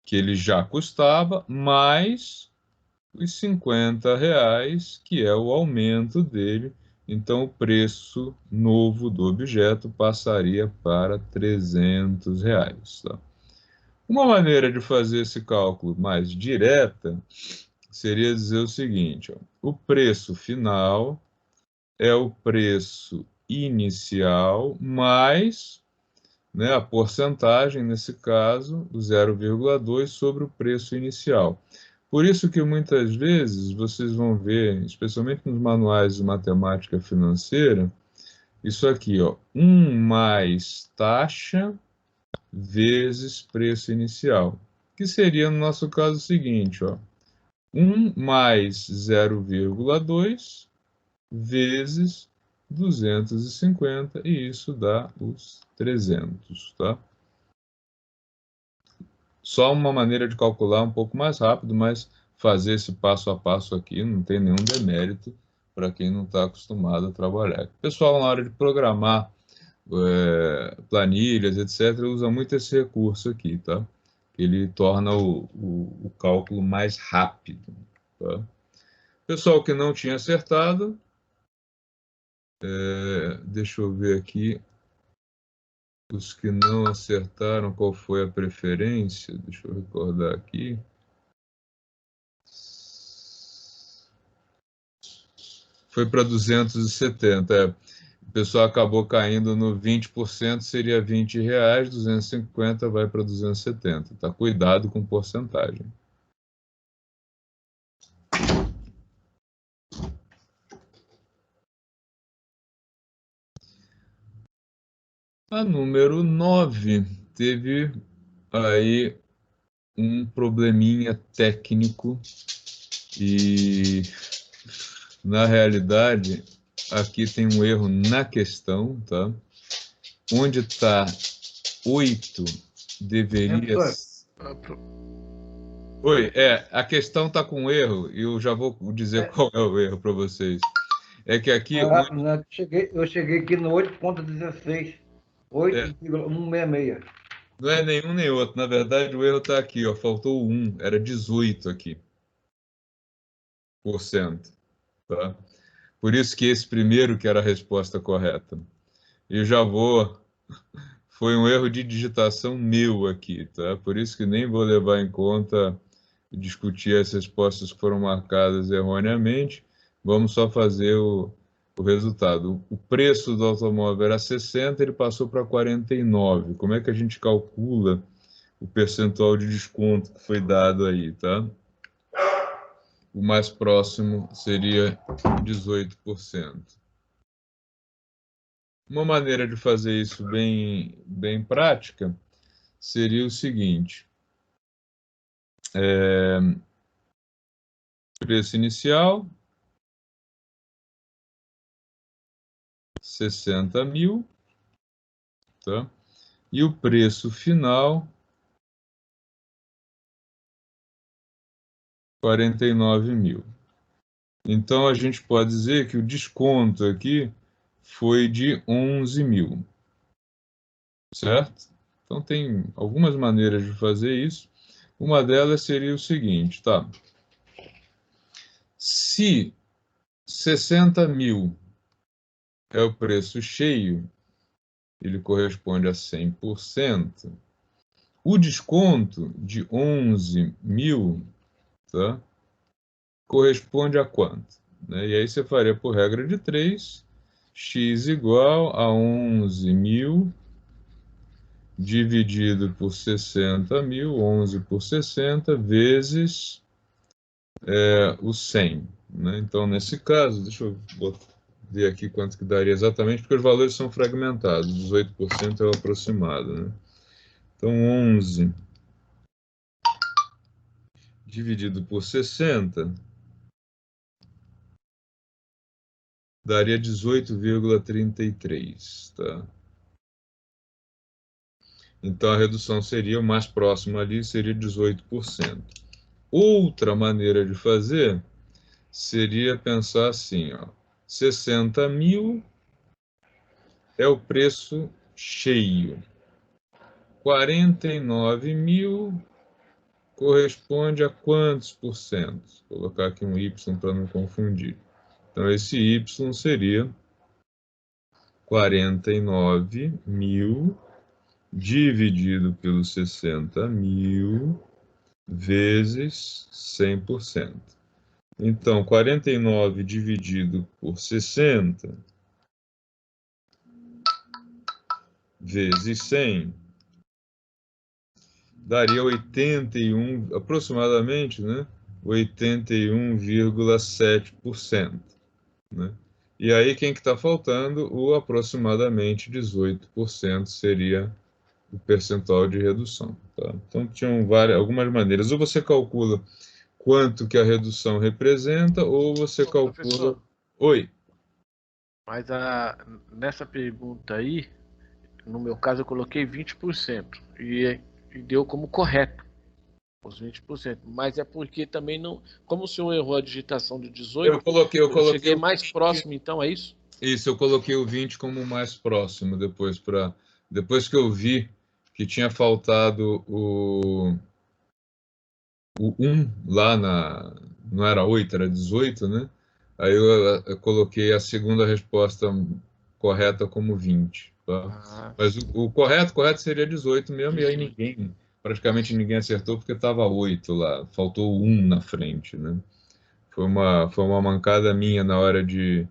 que ele já custava, mais os R$ 50, que é o aumento dele. Então, o preço novo do objeto passaria para R$ 300. Tá? Uma maneira de fazer esse cálculo mais direta seria dizer o seguinte: ó, o preço final é o preço inicial mais, né, a porcentagem, nesse caso, o 0,2 sobre o preço inicial. Por isso que muitas vezes vocês vão ver, especialmente nos manuais de matemática financeira, isso aqui, ó, 1 mais taxa vezes preço inicial, que seria, no nosso caso, o seguinte, ó, 1 mais 0,2 vezes 250, e isso dá os 300, tá? Só uma maneira de calcular um pouco mais rápido, mas fazer esse passo a passo aqui não tem nenhum demérito para quem não está acostumado a trabalhar. O pessoal, na hora de programar planilhas, etc., usa muito esse recurso aqui, tá? Ele torna o cálculo mais rápido, tá? Pessoal que não tinha acertado, Deixa eu ver aqui. Os que não acertaram, qual foi a preferência? Deixa eu recordar aqui. Foi para 270. O pessoal acabou caindo no 20%, seria R$ 20, 250 vai para 270. Tá? Cuidado com porcentagem. A número 9 teve aí um probleminha técnico e, na realidade, aqui tem um erro na questão, tá? Onde está 8 deveria... Oi, a questão está com erro e eu já vou dizer qual é o erro para vocês. É que aqui... Eu cheguei aqui no 8.16, 8,166. Não é nenhum nem outro. Na verdade, o erro está aqui, ó. Faltou 1, era 18 aqui. Tá? Por isso que esse primeiro que era a resposta correta. E já vou... Foi um erro de digitação meu aqui, tá? Por isso que nem vou levar em conta discutir as respostas que foram marcadas erroneamente. Vamos só fazer o resultado. O preço do automóvel era 60, ele passou para 49. Como é que a gente calcula o percentual de desconto que foi dado aí, tá? O mais próximo seria 18%. Uma maneira de fazer isso bem prática seria o seguinte: preço inicial, 60 mil, tá? E o preço final, 49 mil. Então, a gente pode dizer que o desconto aqui foi de 11 mil, certo? Então, tem algumas maneiras de fazer isso. Uma delas seria o seguinte, tá? Se 60 mil é o preço cheio, ele corresponde a 100%. O desconto de 11 mil, tá, corresponde a quanto? Né? E aí você faria por regra de 3, x igual a 11 mil dividido por 60 mil, 11 por 60, vezes o 100. Né? Então, nesse caso, deixa eu ver aqui quanto que daria exatamente, porque os valores são fragmentados, 18% é o aproximado. Né? Então, 11 dividido por 60 daria 18,33, tá? Então, a redução seria, o mais próximo ali, seria 18%. Outra maneira de fazer seria pensar assim, ó, 60 mil é o preço cheio, 49 mil corresponde a quantos por cento? Vou colocar aqui um Y para não confundir. Então, esse Y seria 49 mil dividido pelos 60 mil vezes 100%. Então, 49 dividido por 60 vezes 100 daria 81, aproximadamente, né? 81,7%. Né? E aí, quem que está faltando? O aproximadamente 18% seria o percentual de redução. Tá? Então, tinham algumas maneiras. Ou você calcula quanto que a redução representa, ou você calcula... Professor, Oi. mas nessa pergunta aí, no meu caso, eu coloquei 20% e deu como correto os 20%. Mas é porque também não... Como o senhor errou a digitação de 18, Eu coloquei cheguei mais próximo, então, é isso? Isso, eu coloquei o 20 como mais próximo depois que eu vi que tinha faltado o 1 lá não era 8, era 18, né? Aí eu coloquei a segunda resposta correta como 20. Tá? Mas o correto seria 18 mesmo, e aí praticamente ninguém acertou porque estava 8 lá, faltou 1 na frente, né? Foi uma mancada minha na hora de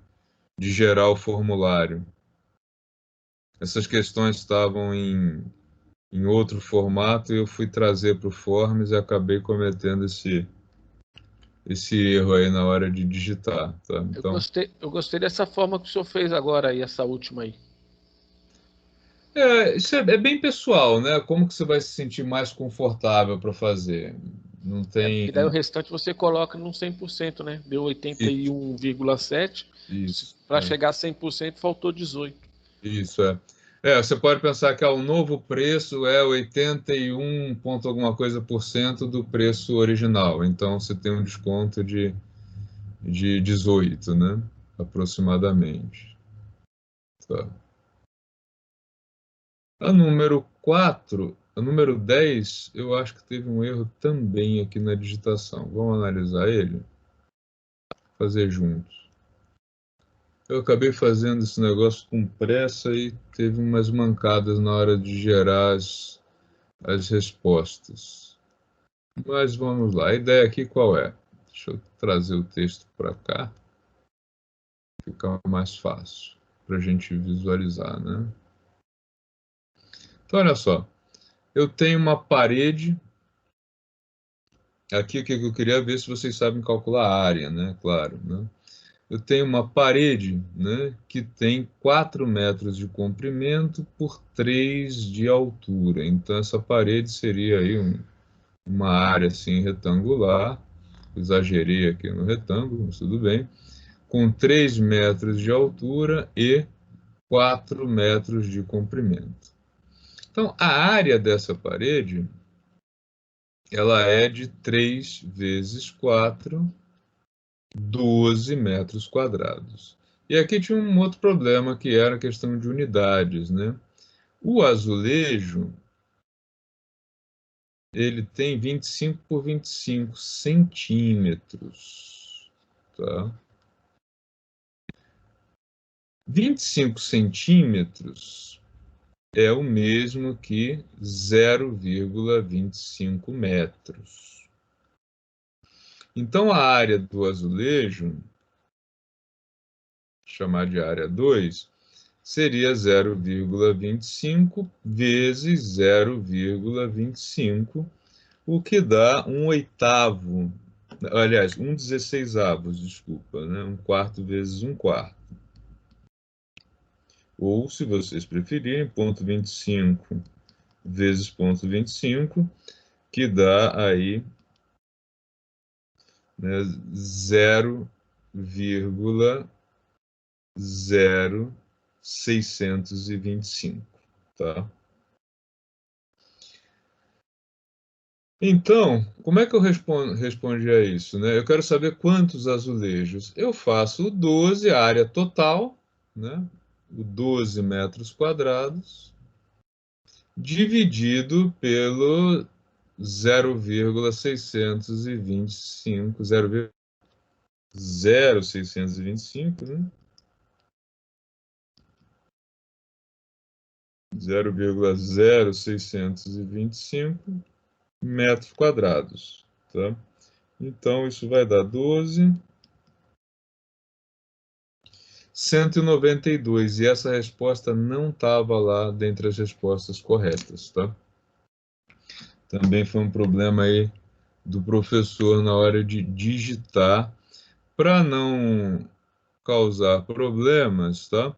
gerar o formulário. Essas questões estavam em outro formato e eu fui trazer para o Forms e acabei cometendo esse erro aí na hora de digitar, tá? Então, Eu gostei dessa forma que o senhor fez agora aí, essa última aí. isso é bem pessoal, né? Como que você vai se sentir mais confortável para fazer? Não Porque daí o tem restante você coloca num 100%, né? Deu 81,7. isso, Para chegar a 100% faltou 18. isso é. Você pode pensar que o novo preço é 81 ponto alguma coisa por cento do preço original. Então você tem um desconto de 18, né? Aproximadamente. Tá. A número 4, a número 10, eu acho que teve um erro também aqui na digitação. Vamos analisar ele? Fazer juntos. Eu acabei fazendo esse negócio com pressa e teve umas mancadas na hora de gerar as respostas. Mas vamos lá. A ideia aqui qual é? Deixa eu trazer o texto para cá. Fica mais fácil para a gente visualizar, né? Então, olha só. Eu tenho uma parede. Aqui o que eu queria ver se vocês sabem calcular a área, né? Claro, né? Eu tenho uma parede, né, que tem 4 metros de comprimento por 3 de altura. Então, essa parede seria aí uma área assim retangular. Exagerei aqui no retângulo, mas tudo bem. Com 3 metros de altura e 4 metros de comprimento. Então, a área dessa parede, ela é de 3 vezes 4, 12 metros quadrados. E aqui tinha um outro problema, que era a questão de unidades, né? O azulejo, ele tem 25 por 25 centímetros, tá? 25 centímetros é o mesmo que 0,25 metros. Então, a área do azulejo, chamar de área 2, seria 0,25 vezes 0,25, o que dá 1/8, aliás, 1/16, desculpa, né? 1/4 vezes 1/4. Ou, se vocês preferirem, 0,25 vezes 0,25, que dá aí, né, 0,0625, tá? Então, como é que eu respondi a isso, né? Eu quero saber quantos azulejos. Eu faço o 12, a área total, né? O 12 metros quadrados, dividido pelo 0,625, 0,0625, né? 0,0625 metros quadrados, tá? Então, isso vai dar 192, e essa resposta não estava lá dentre as respostas corretas, tá? Também foi um problema aí do professor na hora de digitar, para não causar problemas, tá?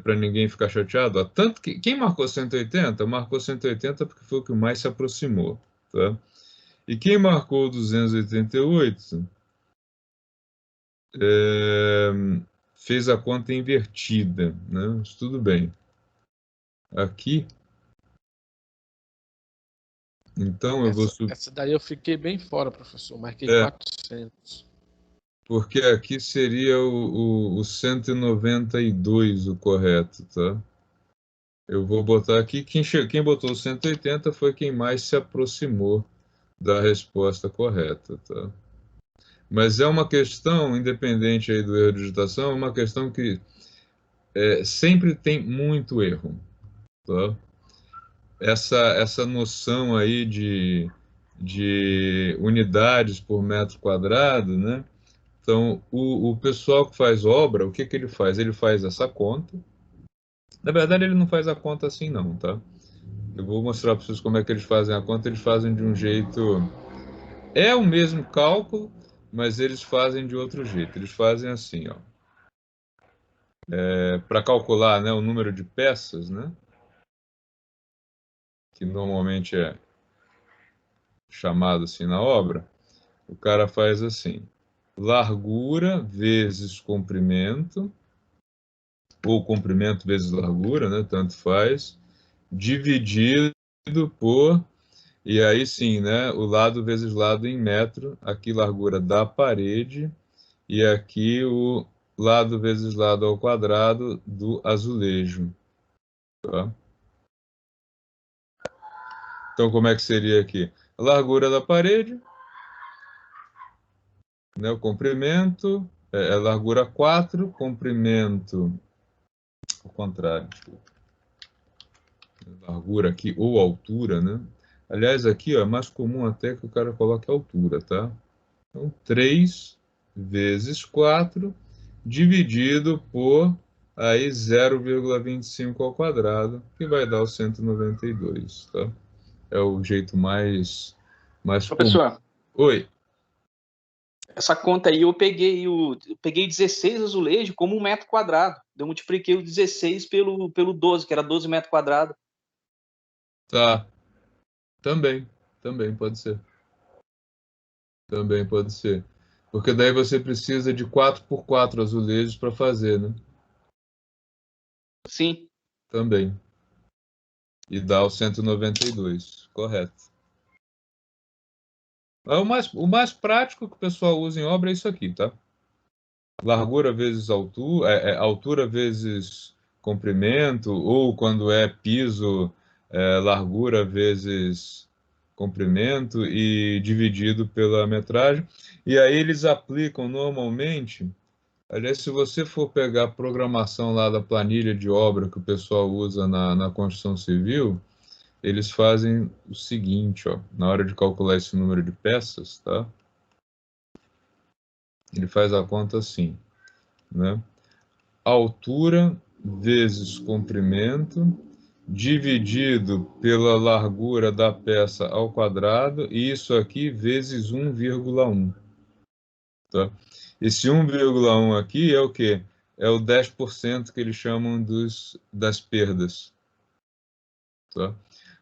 Para ninguém ficar chateado. Ó, tanto que quem marcou 180, marcou 180 porque foi o que mais se aproximou, tá? E quem marcou 288 fez a conta invertida, né? Mas tudo bem. Aqui, então eu vou Essa daí eu fiquei bem fora, professor. Marquei 400. Porque aqui seria o 192 o correto, tá? Eu vou botar aqui, quem botou o 180 foi quem mais se aproximou da resposta correta, tá? Mas é uma questão, independente aí do erro de digitação, é uma questão que sempre tem muito erro. Tá? Essa noção aí de unidades por metro quadrado, né? Então, o pessoal que faz obra, o que que ele faz? Ele faz essa conta. Na verdade, ele não faz a conta assim, não, tá? Eu vou mostrar para vocês como é que eles fazem a conta. Eles fazem de um jeito... É o mesmo cálculo, mas eles fazem de outro jeito. Eles fazem assim, ó. Para calcular, né, o número de peças, né? Que normalmente é chamado assim na obra. O cara faz assim: largura vezes comprimento, ou comprimento vezes largura, né? Tanto faz, dividido por, e aí sim, né? O lado vezes lado em metro, aqui largura da parede, e aqui o lado vezes lado ao quadrado do azulejo. Tá? Então, como é que seria aqui? A largura da parede, né? O comprimento, é largura 4, comprimento, ao contrário, desculpa. Largura aqui, ou altura, né? Aliás, aqui ó, é mais comum até que o cara coloque altura, tá? Então, 3 vezes 4 dividido por aí 0,25 ao quadrado, que vai dar o 192, tá? É o jeito mais comum. Professor, Oi. essa conta aí eu peguei 16 azulejos como 1 metro quadrado. Eu multipliquei o 16 pelo 12, que era 12 metros quadrados. Tá. Também pode ser. Também pode ser. Porque daí você precisa de 4x4 azulejos para fazer, né? Sim. Também. E dá o 192, correto. O mais prático que o pessoal usa em obra é isso aqui, tá? Largura vezes altura, altura vezes comprimento, ou quando é piso, largura vezes comprimento e dividido pela metragem. E aí eles aplicam normalmente. Aliás, se você for pegar a programação lá da planilha de obra que o pessoal usa na construção civil, eles fazem o seguinte, ó, na hora de calcular esse número de peças, tá? Ele faz a conta assim, né? Altura vezes comprimento dividido pela largura da peça ao quadrado, e isso aqui vezes 1,1, tá? Esse 1,1 aqui é o quê? É o 10% que eles chamam das perdas. Tá?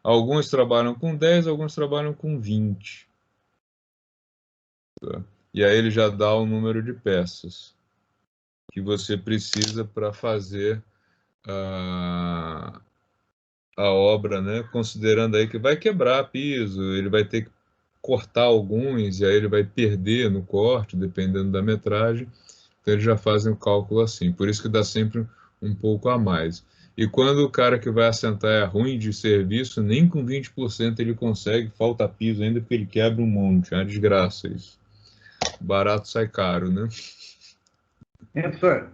Alguns trabalham com 10, alguns trabalham com 20. Tá? E aí ele já dá o número de peças que você precisa para fazer a obra, né? Considerando aí que vai quebrar piso, ele vai ter que cortar alguns, e aí ele vai perder no corte, dependendo da metragem. Então eles já fazem o cálculo assim, por isso que dá sempre um pouco a mais. E quando o cara que vai assentar é ruim de serviço, nem com 20% ele consegue, falta piso ainda porque ele quebra um monte, é uma desgraça isso. Barato sai caro, né? Professor,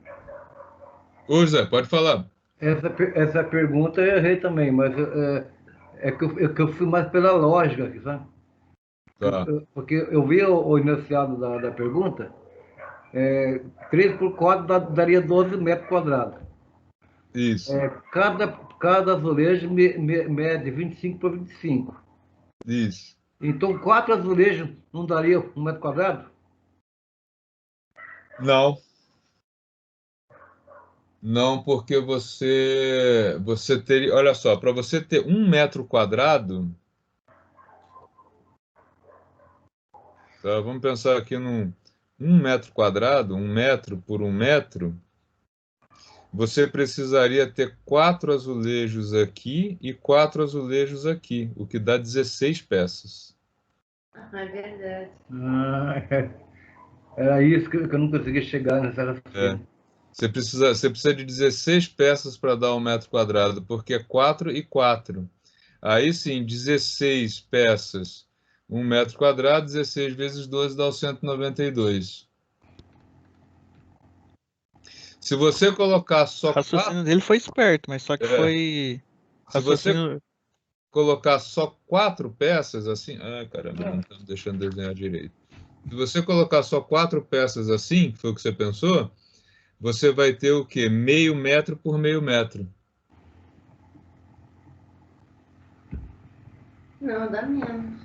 Ô José, pode falar. essa pergunta eu errei também, mas que eu fui mais pela lógica aqui, sabe? Tá, Porque eu vi o enunciado da pergunta, 3 por 4 daria 12 metros quadrados. isso, Cada azulejo mede 25 por 25. isso. Então, 4 azulejos não daria 1 metro quadrado? Não, não, porque você teria, olha só, para você ter 1 metro quadrado, tá, vamos pensar aqui num 1 metro quadrado, 1 metro por 1 metro, você precisaria ter 4 azulejos aqui e 4 azulejos aqui, o que dá 16 peças. É verdade. Era isso que eu não conseguia chegar nessa raciocínio. Você precisa de 16 peças para dar 1 metro quadrado, porque é 4 e 4. Aí sim, 16 peças 1 metro quadrado, 16 vezes 12 dá o 192. Se você colocar O só raciocínio dele foi esperto, mas só que foi se você raciocínio. colocar só 4 peças assim... Ah, caramba, não está me deixando desenhar direito. Se você colocar só 4 peças assim, que foi o que você pensou, você vai ter o quê? Meio metro por meio metro. Não, dá menos.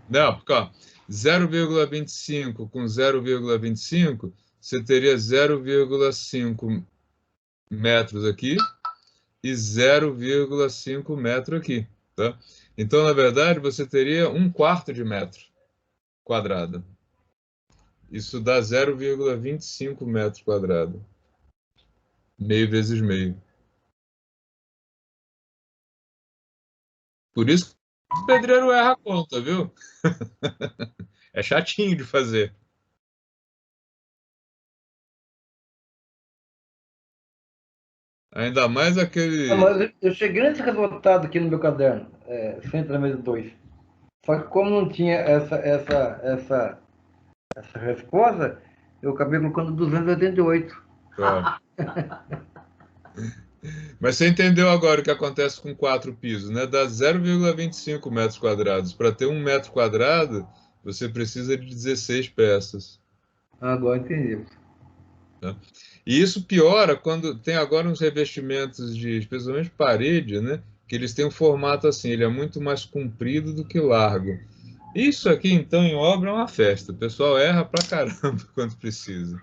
Não, porque ó, 0,25 com 0,25, você teria 0,5 metros aqui e 0,5 metro aqui, tá? Então, na verdade, você teria 1/4 de metro quadrado. Isso dá 0,25 metros quadrados. Meio vezes meio. Por isso que o pedreiro erra a conta, viu? É chatinho de fazer. Ainda mais aquele... Mas eu cheguei nesse resultado aqui no meu caderno, 100 × 2. Só que como não tinha essa resposta, eu acabei colocando 288. Tá. Mas você entendeu agora o que acontece com 4 pisos, né? Dá 0,25 metros quadrados. Para ter 1 metro quadrado, você precisa de 16 peças. Agora entendi. Tá? E isso piora quando tem agora uns revestimentos de, especialmente parede, né? Que eles têm um formato assim, ele é muito mais comprido do que largo. Isso aqui, então, em obra é uma festa. O pessoal erra pra caramba quando precisa.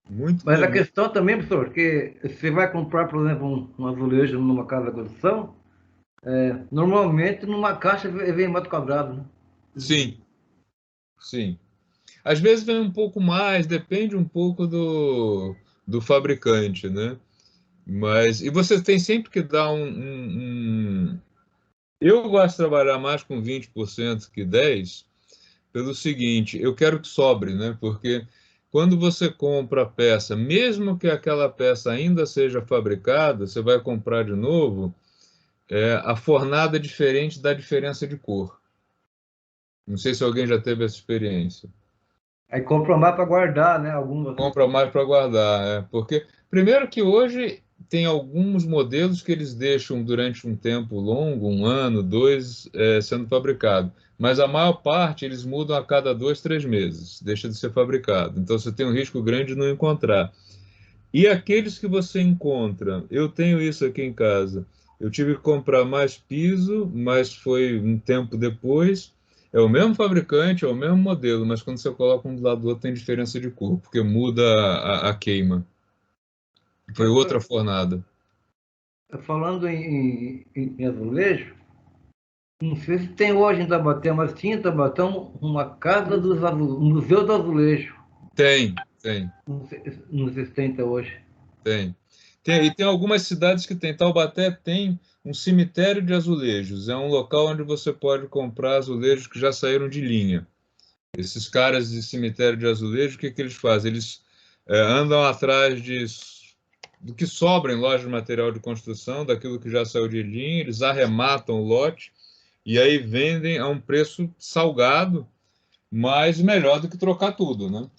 Muito Mas a comum. questão também, professor, que você vai comprar, por exemplo, um azulejo numa casa de construção, normalmente numa caixa vem metro quadrado, né? Sim, sim. Às vezes vem um pouco mais, depende um pouco do fabricante, né? Mas, e você tem sempre que dar Eu gosto de trabalhar mais com 20% que 10%, pelo seguinte, eu quero que sobre, né? Porque quando você compra a peça, mesmo que aquela peça ainda seja fabricada, você vai comprar de novo, a fornada é diferente da diferença de cor. Não sei se alguém já teve essa experiência. Aí compra mais para guardar, né? Algumas. Compra mais para guardar, porque primeiro que hoje tem alguns modelos que eles deixam durante um tempo longo, 1 ano, 2, sendo fabricado, mas a maior parte eles mudam a cada 2, 3 meses, deixa de ser fabricado. Então você tem um risco grande de não encontrar. E aqueles que você encontra, eu tenho isso aqui em casa. Eu tive que comprar mais piso, mas foi um tempo depois. É o mesmo fabricante, é o mesmo modelo, mas quando você coloca um do lado do outro tem diferença de cor, porque muda a queima. Foi outra fornada. Falando em azulejo, não sei se tem hoje em Taubaté, mas tinha em Taubaté uma casa dos azulejos, um museu do azulejo. Tem. Não sei se tem até hoje. Tem. E tem algumas cidades que tem. Taubaté tem um cemitério de azulejos. É um local onde você pode comprar azulejos que já saíram de linha. Esses caras de cemitério de azulejo, o que eles fazem? Eles andam atrás do que sobra em loja de material de construção, daquilo que já saiu de linha, eles arrematam o lote e aí vendem a um preço salgado, mas melhor do que trocar tudo, né?